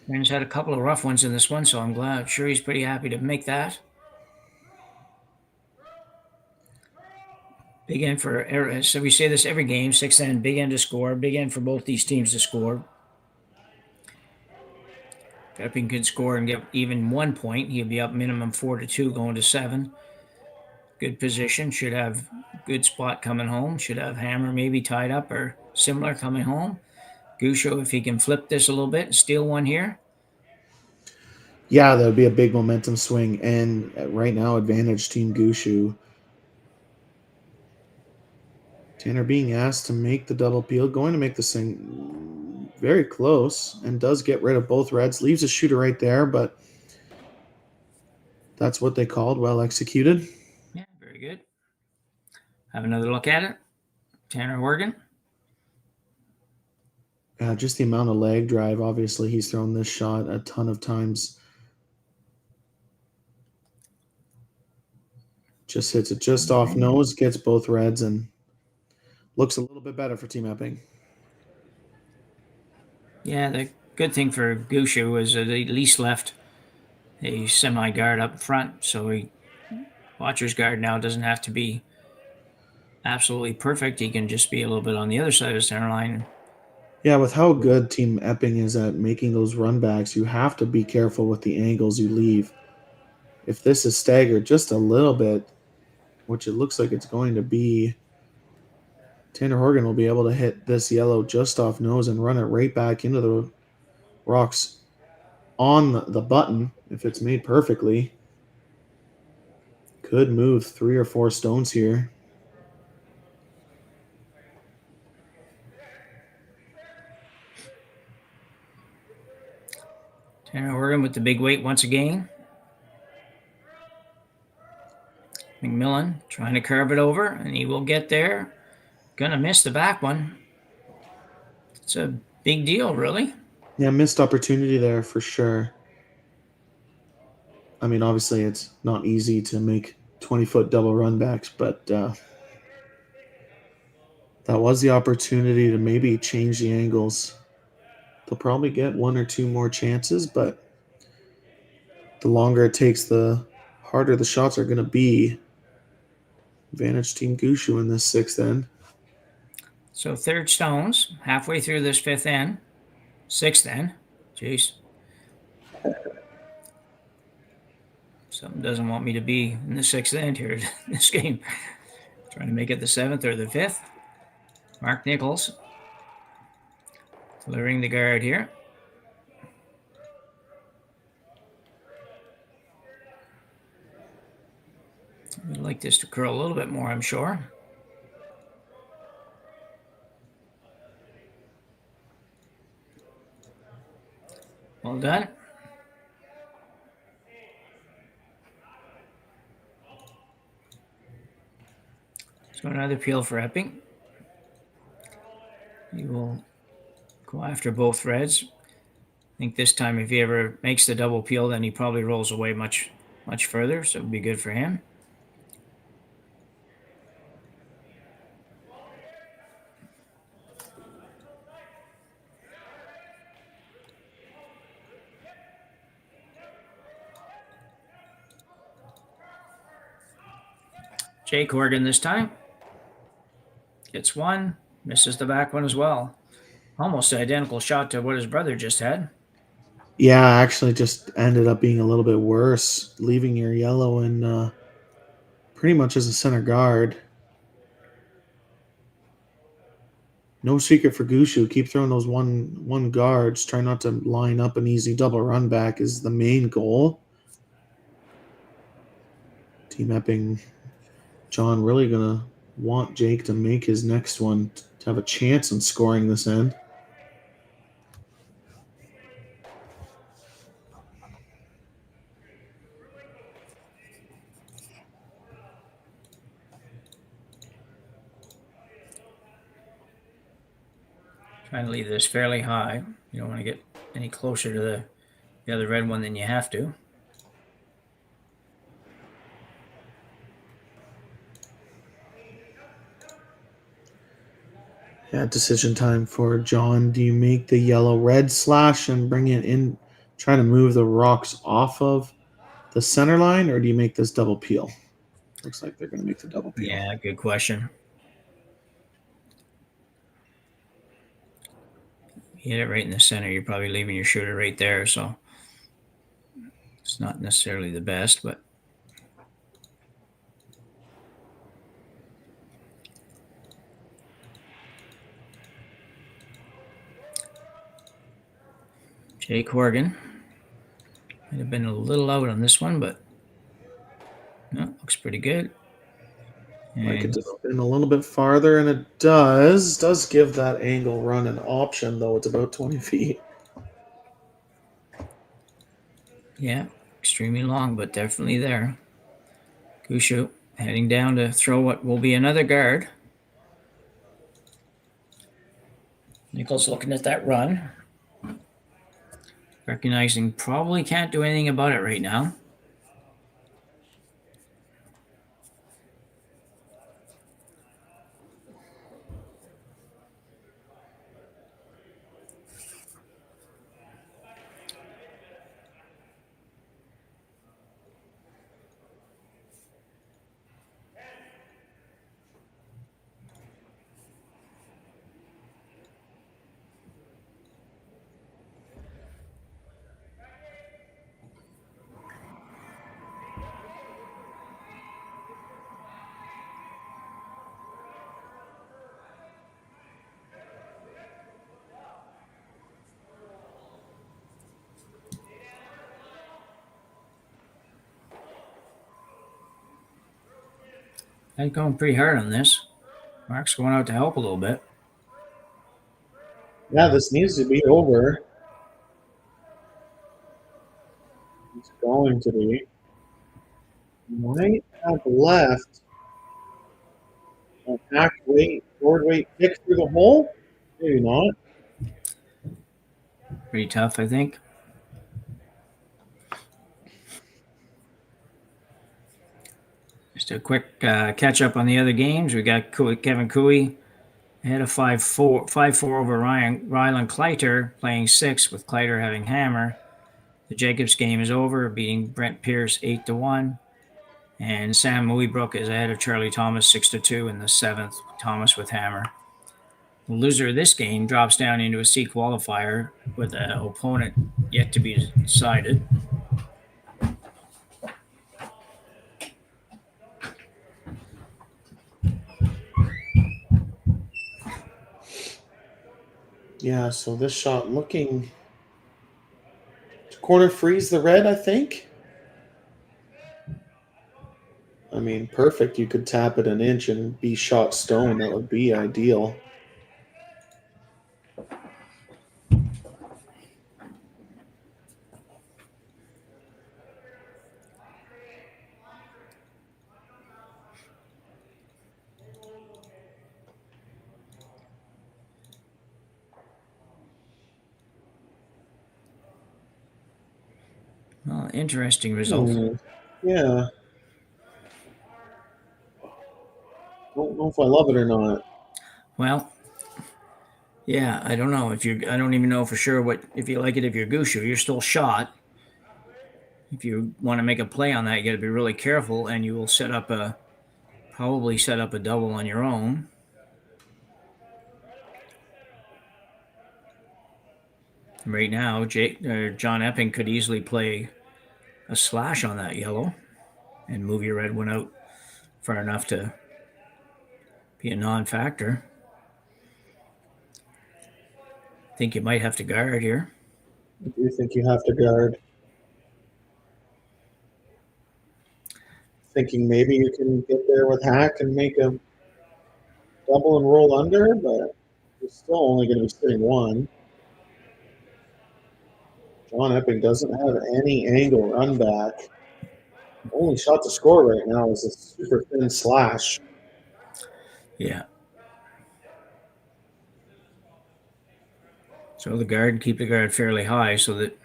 S9: Brendan's had a couple of rough ones in this one, so I'm sure he's pretty happy to make that. Big end for, so we say this every game, 6th end, big end to score. Big end for both these teams to score. If Epping could score and get even 1 point, he'll be up minimum 4-2 going to 7. Good position, should have good spot coming home. Should have Hammer maybe tied up or similar coming home. Gushue, if he can flip this a little bit and steal one here.
S10: Yeah, that would be a big momentum swing. And right now, advantage Team Gushue. Tanner being asked to make the double peel, going to make this thing very close, and does get rid of both reds. Leaves a shooter right there, but that's what they called. Well executed.
S9: Yeah, very good. Have another look at it. Tanner Horgan.
S10: Just the amount of leg drive. Obviously, he's thrown this shot a ton of times. Just hits it just off nose, gets both reds, and looks a little bit better for Team Epping.
S9: Yeah, the good thing for Gushue was that he at least left a semi-guard up front, so he Watcher's guard now doesn't have to be absolutely perfect. He can just be a little bit on the other side of the center line.
S10: Yeah, with how good Team Epping is at making those run backs, you have to be careful with the angles you leave. If this is staggered just a little bit, which it looks like it's going to be, Tanner Horgan will be able to hit this yellow just off nose and run it right back into the rocks on the button if it's made perfectly. Could move 3 or 4 stones here.
S9: Tanner Horgan with the big weight once again. McMillan trying to curve it over, and he will get there. Gonna miss the back one. It's a big deal, really.
S10: Yeah, missed opportunity there for sure. I mean, obviously it's not easy to make 20-foot double run backs, but that was the opportunity to maybe change the angles. They'll probably get 1 or 2 more chances, but the longer it takes, the harder the shots are going to be. Advantage Team Gushue in this 6th end.
S9: So 3rd stones, halfway through this 5th end. 6th end. Jeez. Something doesn't want me to be in the 6th end here in this game. Trying to make it the 7th or the 5th. Mark Nichols delivering the guard here. I'd like this to curl a little bit more, I'm sure. Well done. So another peel for Epping. He will go after both reds. I think this time if he ever makes the double peel, then he probably rolls away much further, so it would be good for him. Jake Horgan this time. Gets one, misses the back one as well. Almost an identical shot to what his brother just had.
S10: Yeah, actually just ended up being a little bit worse, leaving your yellow in pretty much as a center guard. No secret for Gushue. Keep throwing those one guards. Try not to line up an easy double run back is the main goal. Team Epping, John really going to want Jake to make his next one to have a chance in scoring this end.
S9: Trying to leave this fairly high. You don't want to get any closer to the other red one than you have to.
S10: Yeah, decision time for John. Do you make the yellow-red slash and bring it in, try to move the rocks off of the center line, or do you make this double peel? Looks like they're going to make the double peel.
S9: Yeah, good question. You hit it right in the center, you're probably leaving your shooter right there, so it's not necessarily the best, but Jake Horgan might have been a little out on this one, but no, looks pretty good.
S10: Like it to spin a little bit farther, and it does give that angle run an option, though it's about 20 feet.
S9: Yeah, extremely long, but definitely there. Gushue heading down to throw what will be another guard. Nichols looking at that run. Recognizing probably can't do anything about it right now. I'm going pretty hard on this. Mark's going out to help a little bit.
S10: Yeah, this needs to be over. It's going to be. Might have left a back weight, forward weight kick through the hole. Maybe not.
S9: Pretty tough, I think. Just a quick catch up on the other games. We got Kevin Cooey ahead of 5-4 over Ryland Kleiter, playing 6 with Kleiter having hammer. The Jacobs game is over, beating Brent Pierce 8-1. And Sam Muibrooke is ahead of Charlie Thomas 6-2 in the 7th, Thomas with hammer. The loser of this game drops down into a C qualifier with an opponent yet to be decided.
S10: Yeah, so this shot looking to corner freeze the red, I think. I mean, perfect. You could tap it an inch and be shot stone. That would be ideal.
S9: Well, interesting result.
S10: Yeah. Don't know if I love it or not.
S9: Well, yeah, I don't know if I don't even know for sure if you like it. If you're Gushue, you're still shot. If you want to make a play on that, you got to be really careful, and you will probably set up a double on your own. Right now, John Epping could easily play a slash on that yellow and move your red one out far enough to be a non-factor. I think you might have to guard here.
S10: I do think you have to guard. Thinking maybe you can get there with hack and make a double and roll under, but you're still only going to be sitting one. John Epping doesn't have any angle run back. Only shot to score right now is a super thin slash.
S9: Yeah. So keep the guard fairly high so that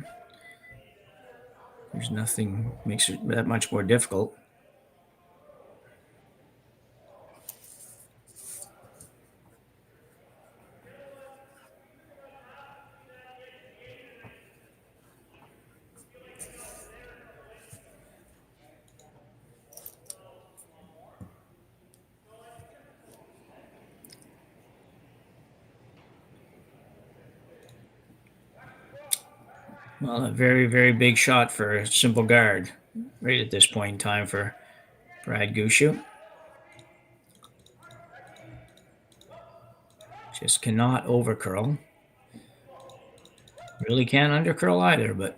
S9: there's nothing makes it that much more difficult. Well, a very, very big shot for a simple guard right at this point in time for Brad Gushue. Just cannot overcurl. Really can't undercurl either, but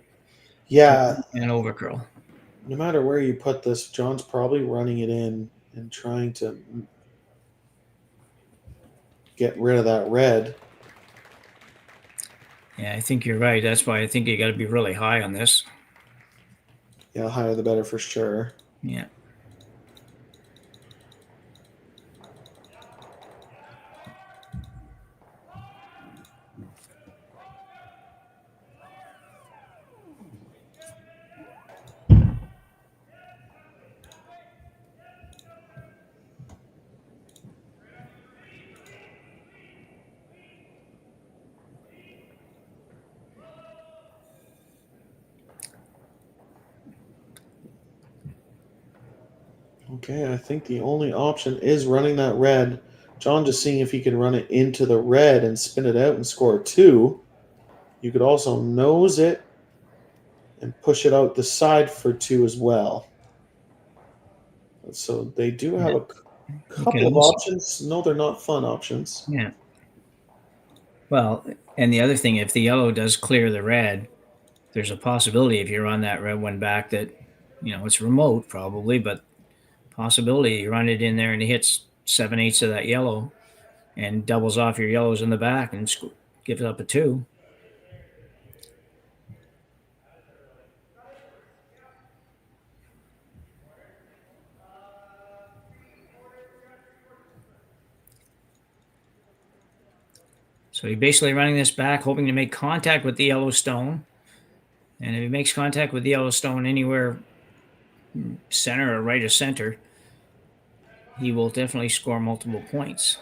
S10: yeah,
S9: can't overcurl.
S10: No matter where you put this, John's probably running it in and trying to get rid of that red.
S9: Yeah, I think you're right. That's why I think you got to be really high on this.
S10: Yeah, higher the better for sure.
S9: Yeah.
S10: Okay, I think the only option is running that red. John just seeing if he can run it into the red and spin it out and score a 2. You could also nose it and push it out the side for 2 as well. So they do have a couple of options. No, they're not fun options.
S9: Yeah. Well, and the other thing, if the yellow does clear the red, there's a possibility if you run that red one back that, it's remote probably, but possibility. You run it in there and he hits 7/8 of that yellow and doubles off your yellows in the back and gives up a 2. So he's basically running this back, hoping to make contact with the yellow stone. And if he makes contact with the yellow stone anywhere center or right of center, he will definitely score multiple points.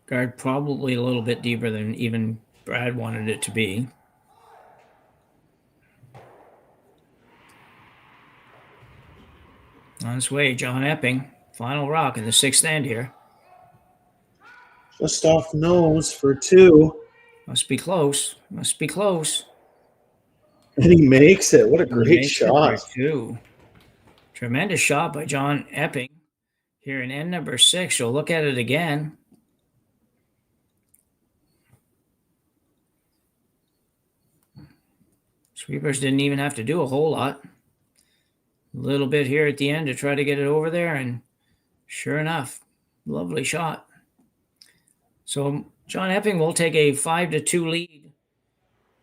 S9: Guard probably a little bit deeper than even Brad wanted it to be. On his way, John Epping. Final rock in the 6th end here.
S10: Just off nose for 2.
S9: Must be close. Must be close.
S10: And he makes it. What a great shot.
S9: 2. Tremendous shot by John Epping here in end number 6. So look at it again. Sweepers didn't even have to do a whole lot. A little bit here at the end to try to get it over there, and sure enough, lovely shot. So John Epping will take a 5-2 lead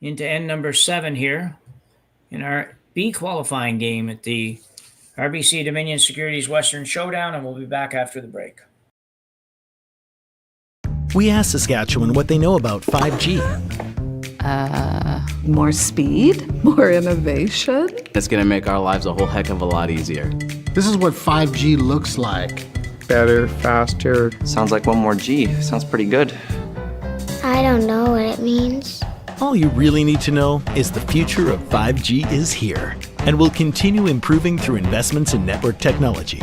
S9: into end number 7 here in our B qualifying game at the RBC Dominion Securities Western Showdown, and we'll be back after the break.
S2: We asked Saskatchewan what they know about 5G.
S3: More speed, more innovation.
S4: It's going to make our lives a whole heck of a lot easier.
S5: This is what 5G looks like.
S6: Better, faster.
S7: Sounds like 1 more G. Sounds pretty good.
S8: I don't know what it means.
S2: All you really need to know is the future of 5G is here and will continue improving through investments in network technology.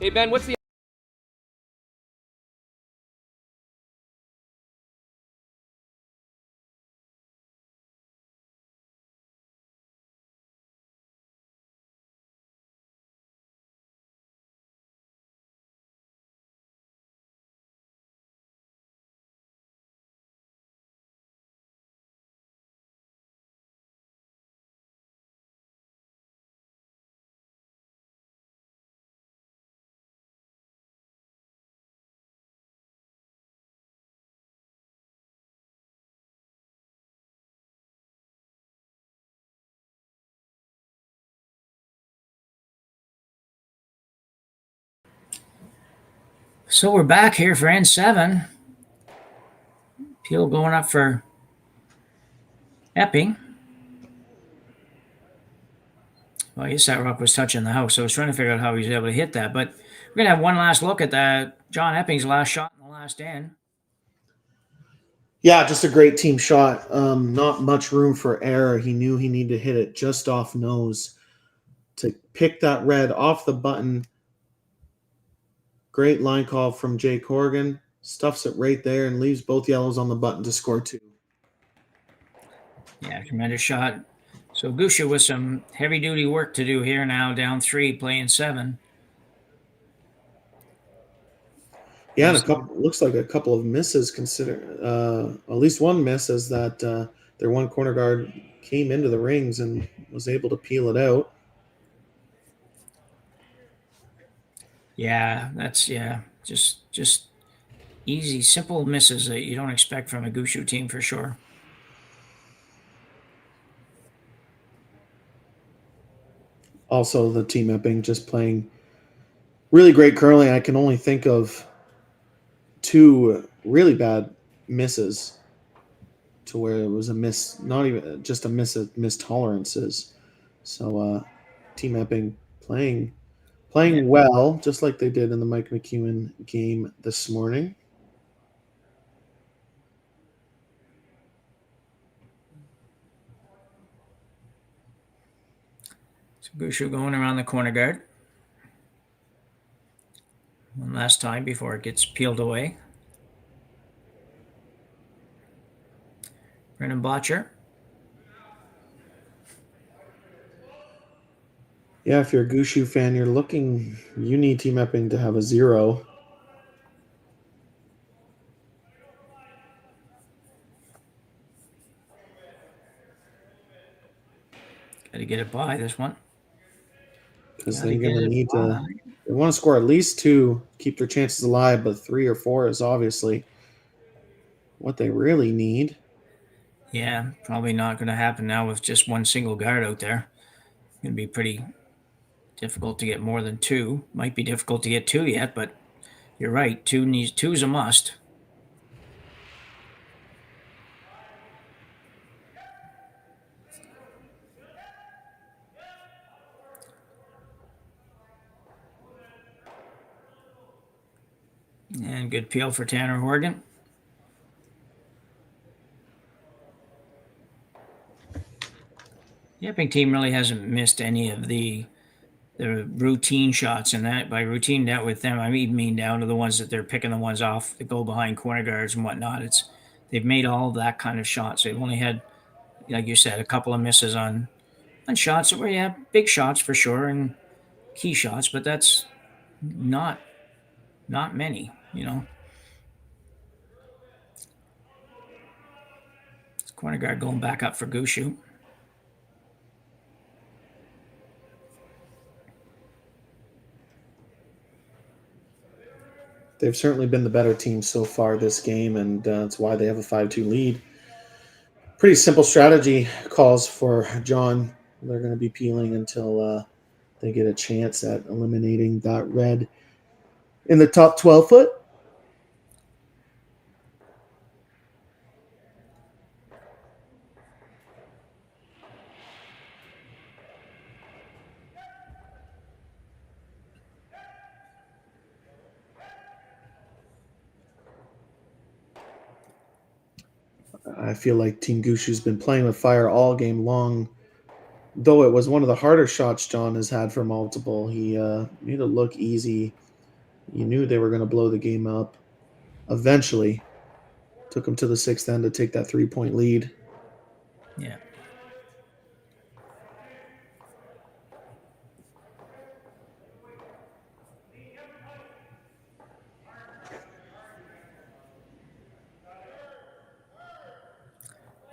S18: Hey, Ben, what's the...
S9: So we're back here for end 7. Peel going up for Epping. Well, I guess that rock was touching the house, so I was trying to figure out how he was able to hit that. But we're going to have one last look at that John Epping's last shot in the last end.
S10: Yeah, just a great team shot. Not much room for error. He knew he needed to hit it just off nose to pick that red off the button. Great line call from Jay Corrigan. Stuffs it right there and leaves both yellows on the button to score 2.
S9: Yeah, tremendous shot. So Gushue with some heavy-duty work to do here now, down 3, playing 7.
S10: Yeah, and looks like a couple of misses. At least one miss is that their one corner guard came into the rings and was able to peel it out.
S9: Yeah, that's just easy, simple misses that you don't expect from a Gushue team for sure.
S10: Also, the team Epping just playing really great curling. I can only think of 2 really bad misses to where it was a miss, not even just a miss of missed tolerances. So Team Epping playing well, just like they did in the Mike McEwen game this morning.
S9: So Gushue going around the corner guard. One last time before it gets peeled away. Brennan Botcher.
S10: Yeah, if you're a Gushue fan, you need Team Epping to have a 0.
S9: Got to get it by this one.
S10: Because they're going to need to. They want to score at least 2, keep their chances alive, but 3 or 4 is obviously what they really need.
S9: Yeah, probably not going to happen now with just one single guard out there. Going to be pretty difficult to get more than 2. Might be difficult to get 2 yet, but you're right. 2's a must. And good peel for Tanner Horgan. The Epping team really hasn't missed any of the routine shots, and that by routine that with them, I mean down to the ones that they're picking the ones off that go behind corner guards and whatnot. They've made all of that kind of shots. They've only had, like you said, a couple of misses on shots where you have big shots for sure and key shots, but that's not many, Corner guard going back up for Gushue.
S10: They've certainly been the better team so far this game, and that's why they have a 5-2 lead. Pretty simple strategy calls for John. They're going to be peeling until they get a chance at eliminating that red in the top 12 foot. I feel like Team Gushue's been playing with fire all game long. Though it was one of the harder shots John has had for multiple, he made it look easy. You knew they were going to blow the game up. Eventually, took him to the 6th end to take that 3-point lead.
S9: Yeah.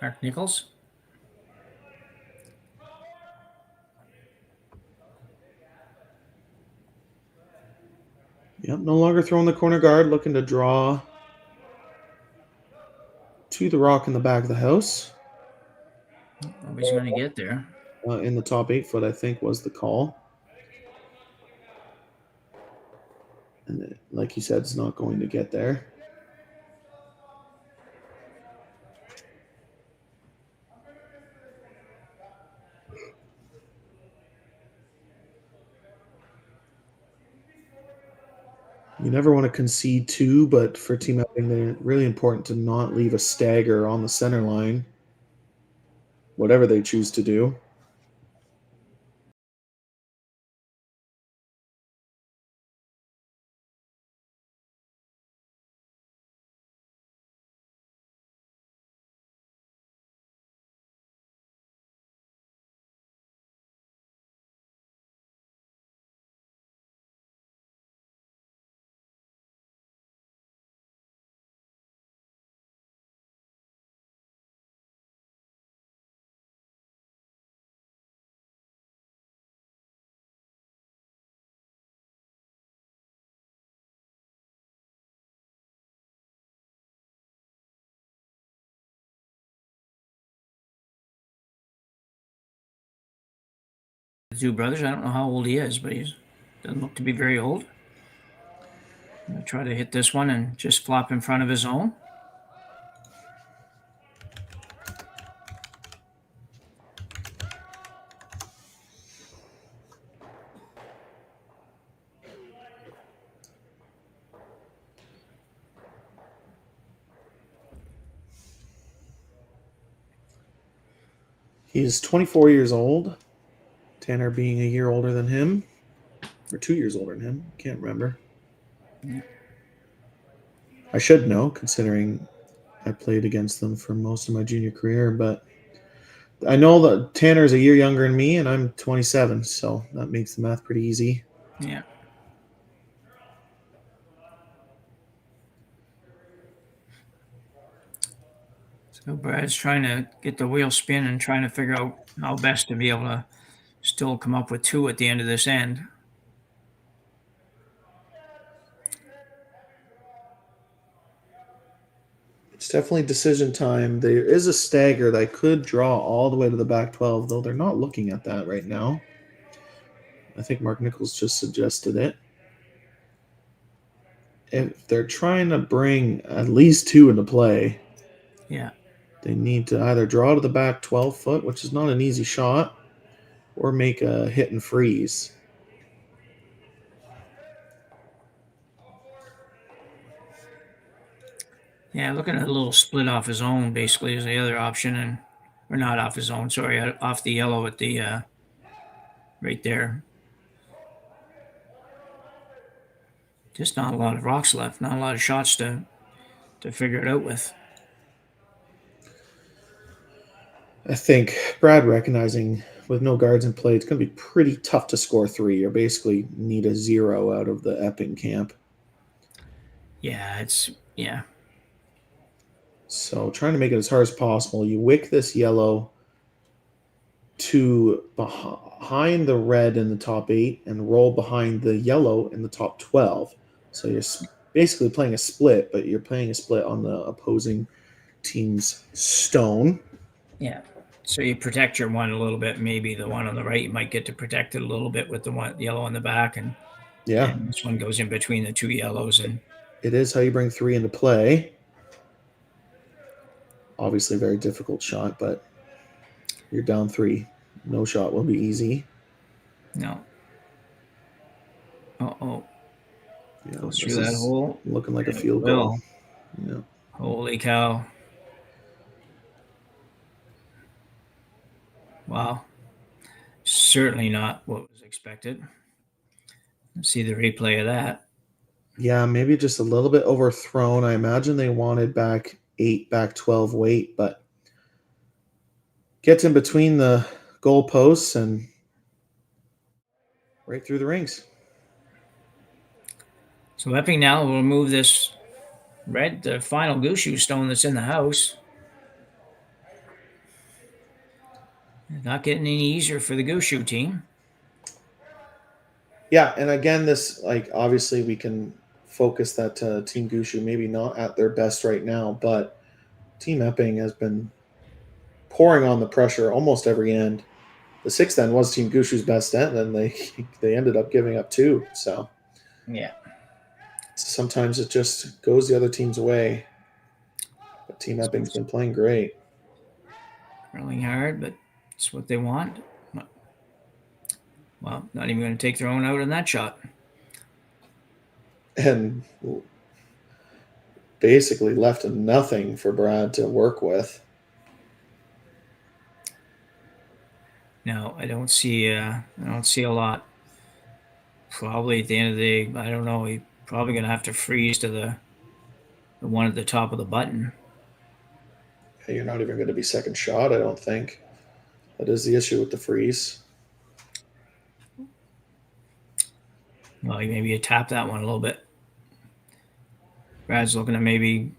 S9: Mark Nichols.
S10: Yep, no longer throwing the corner guard, looking to draw to the rock in the back of the house.
S9: Nobody's going to get there.
S10: In the top 8 foot, I think, was the call. And like you said, it's not going to get there. You never want to concede 2, but for Team Epping, they're really important to not leave a stagger on the center line, whatever they choose to do.
S9: The 2 brothers, I don't know how old he is, but he doesn't look to be very old. He'll try to hit this one and just flop in front of his own.
S10: He's 24 years old. Tanner being a year older than him. Or 2 years older than him. Can't remember. I should know, considering I played against them for most of my junior career, but I know that Tanner is a year younger than me, and I'm 27, so that makes the math pretty easy.
S9: Yeah. So Brad's trying to get the wheel spin and trying to figure out how best to be able to still come up with 2 at the end of this end.
S10: It's definitely decision time. There is a stagger that I could draw all the way to the back 12, though they're not looking at that right now. I think Mark Nichols just suggested it. If they're trying to bring at least 2 into play,
S9: yeah,
S10: they need to either draw to the back 12 foot, which is not an easy shot, or make a hit and freeze.
S9: Yeah, looking at a little split off his own basically is the other option, or not off his own, sorry, off the yellow at the right there. Just not a lot of rocks left, not a lot of shots to figure it out with.
S10: I think Brad recognizing with no guards in play, it's going to be pretty tough to score 3. You basically need a 0 out of the Epping camp.
S9: Yeah, yeah.
S10: So trying to make it as hard as possible. You wick this yellow to behind the red in the top 8 and roll behind the yellow in the top 12. So you're basically playing a split, but you're playing a split on the opposing team's stone.
S9: Yeah. So you protect your one a little bit. Maybe the one on the right, you might get to protect it a little bit with the one yellow on the back. And this one goes in between the 2 yellows. And
S10: it is how you bring 3 into play. Obviously a very difficult shot, but you're down 3. No shot will be easy.
S9: No. Uh-oh.
S10: Yeah,
S9: goes through that hole.
S10: Looking like a field goal. Yeah.
S9: Holy cow. Wow. Certainly not what was expected. Let's see the replay of that.
S10: Yeah, maybe just a little bit overthrown. I imagine they wanted back 8, back 12 weight, but gets in between the goal posts and right through the rings.
S9: So Epping now will remove this the final Gushue stone that's in the house. Not getting any easier for the Gushue team.
S10: Yeah, and again, this, obviously we can focus that Team Gushue maybe not at their best right now, but Team Epping has been pouring on the pressure almost every end. The 6th end was Team Gushue's best end, and they ended up giving up 2. So
S9: yeah,
S10: sometimes it just goes the other team's way. But Team Epping's been playing great.
S9: Rolling hard, but it's what they want. Well, not even going to take their own out in that shot.
S10: And basically left nothing for Brad to work with.
S9: No, I don't see a lot. Probably at the end of the day, I don't know. He's probably going to have to freeze to the one at the top of the button.
S10: You're not even going to be second shot, I don't think. That is the issue with the freeze.
S9: Well, maybe you tap that one a little bit. Brad's looking at maybe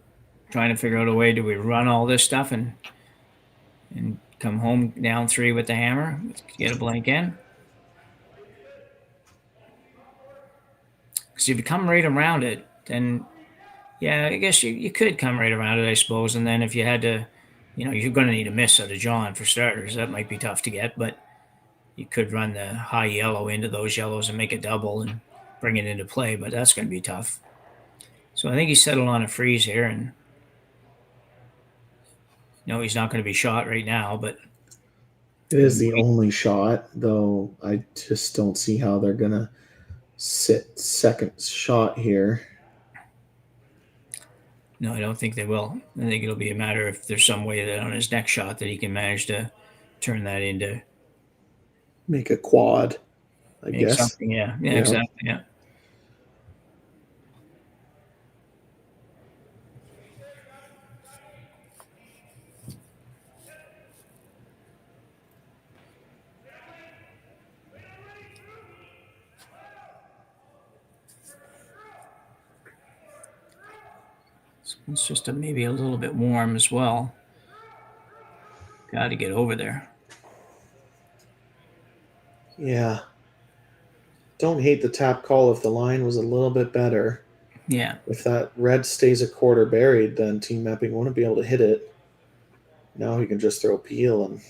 S9: trying to figure out a way. Do we run all this stuff and come home down 3 with the hammer? Get a blank in. Because if you come right around it, then yeah, I guess you could come right around it, I suppose. And then if you had to, you're going to need a miss out of John for starters. That might be tough to get, but you could run the high yellow into those yellows and make a double and bring it into play, but that's going to be tough. So I think he settled on a freeze here, and no, he's not going to be shot right now, but
S10: it is the only shot, though I just don't see how they're going to sit second shot here.
S9: No, I don't think they will. I think it'll be a matter if there's some way that on his next shot that he can manage to turn that into...
S10: Make a quad, I guess.
S9: Something, yeah, exactly, yeah. It's just maybe a little bit warm as well. Got to get over there.
S10: Yeah. Don't hate the tap call if the line was a little bit better.
S9: Yeah.
S10: If that red stays a quarter buried, then Team Epping wouldn't be able to hit it. Now he can just throw peel and...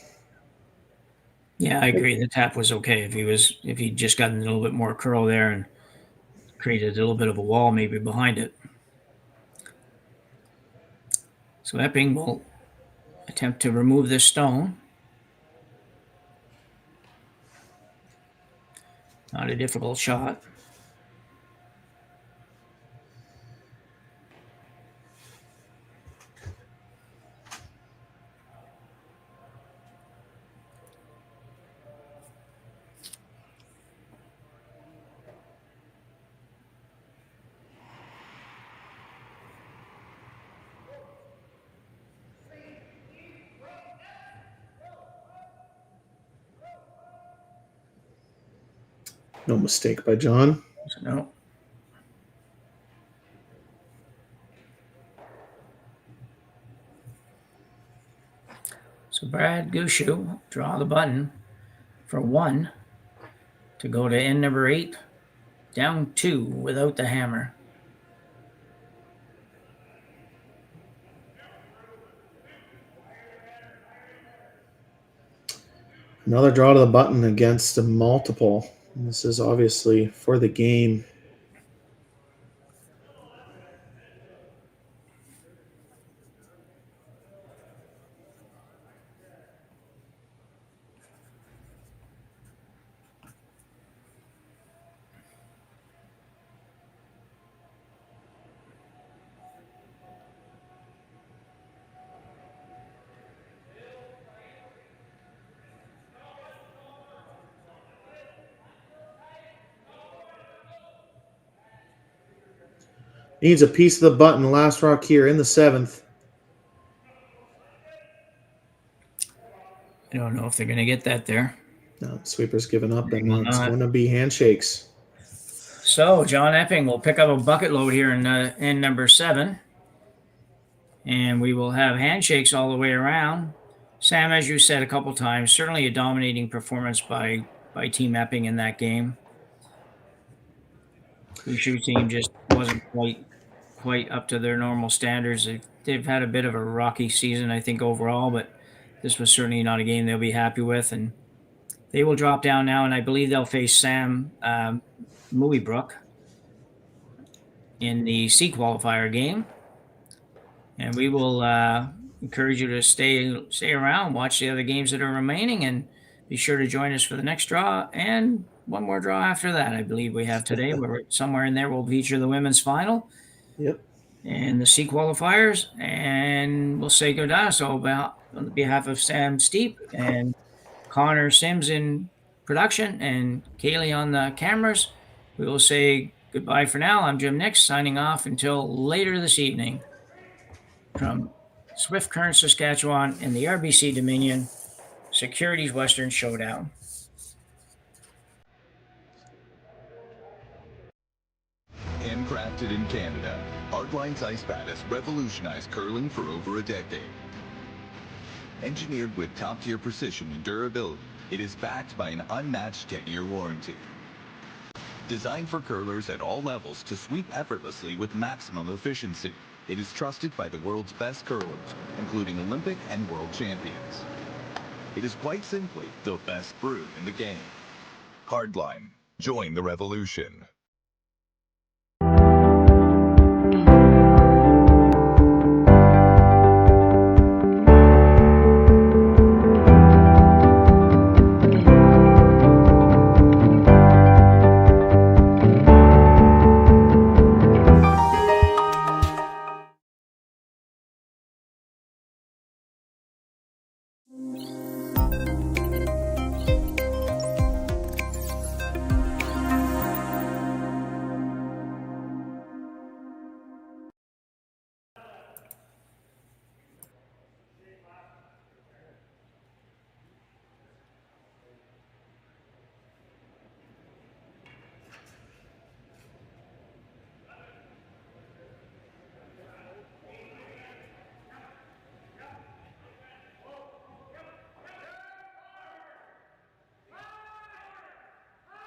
S9: Yeah, I agree. The tap was okay. If he'd just gotten a little bit more curl there and created a little bit of a wall maybe behind it. So Epping will attempt to remove this stone. Not a difficult shot.
S10: No mistake by John.
S9: No. So Brad Gushue draw the button for 1 to go to end number 8, down 2 without the hammer.
S10: Another draw to the button against a multiple. This is obviously for the game. Needs a piece of the button. Last rock here in the 7th.
S9: I don't know if they're going to get that there.
S10: No, sweeper's given up, and it's going to be handshakes.
S9: So John Epping will pick up a bucket load here in number 7. And we will have handshakes all the way around. Sam, as you said a couple times, certainly a dominating performance by Team Epping in that game. The Gushue team just wasn't quite up to their normal standards. They've had a bit of a rocky season, I think, overall, but this was certainly not a game they'll be happy with. And they will drop down now, and I believe they'll face Sam Moeybrook in the C qualifier game. And we will encourage you to stay around, watch the other games that are remaining, and be sure to join us for the next draw and one more draw after that. I believe we have today, where somewhere in there we'll feature the women's final.
S10: Yep.
S9: And the C qualifiers, and we'll say goodbye. So on behalf of Sam Steep and Connor Sims in production and Cailey on the cameras, we will say goodbye for now. I'm Jim Nix, signing off until later this evening from Swift Current, Saskatchewan, in the RBC Dominion Securities Western Showdown.
S15: Handcrafted in Canada, Hardline's Ice Pad has revolutionized curling for over a decade. Engineered with top-tier precision and durability, it is backed by an unmatched 10-year warranty. Designed for curlers at all levels to sweep effortlessly with maximum efficiency, it is trusted by the world's best curlers, including Olympic and world champions. It is quite simply the best brew in the game. Hardline. Join the revolution.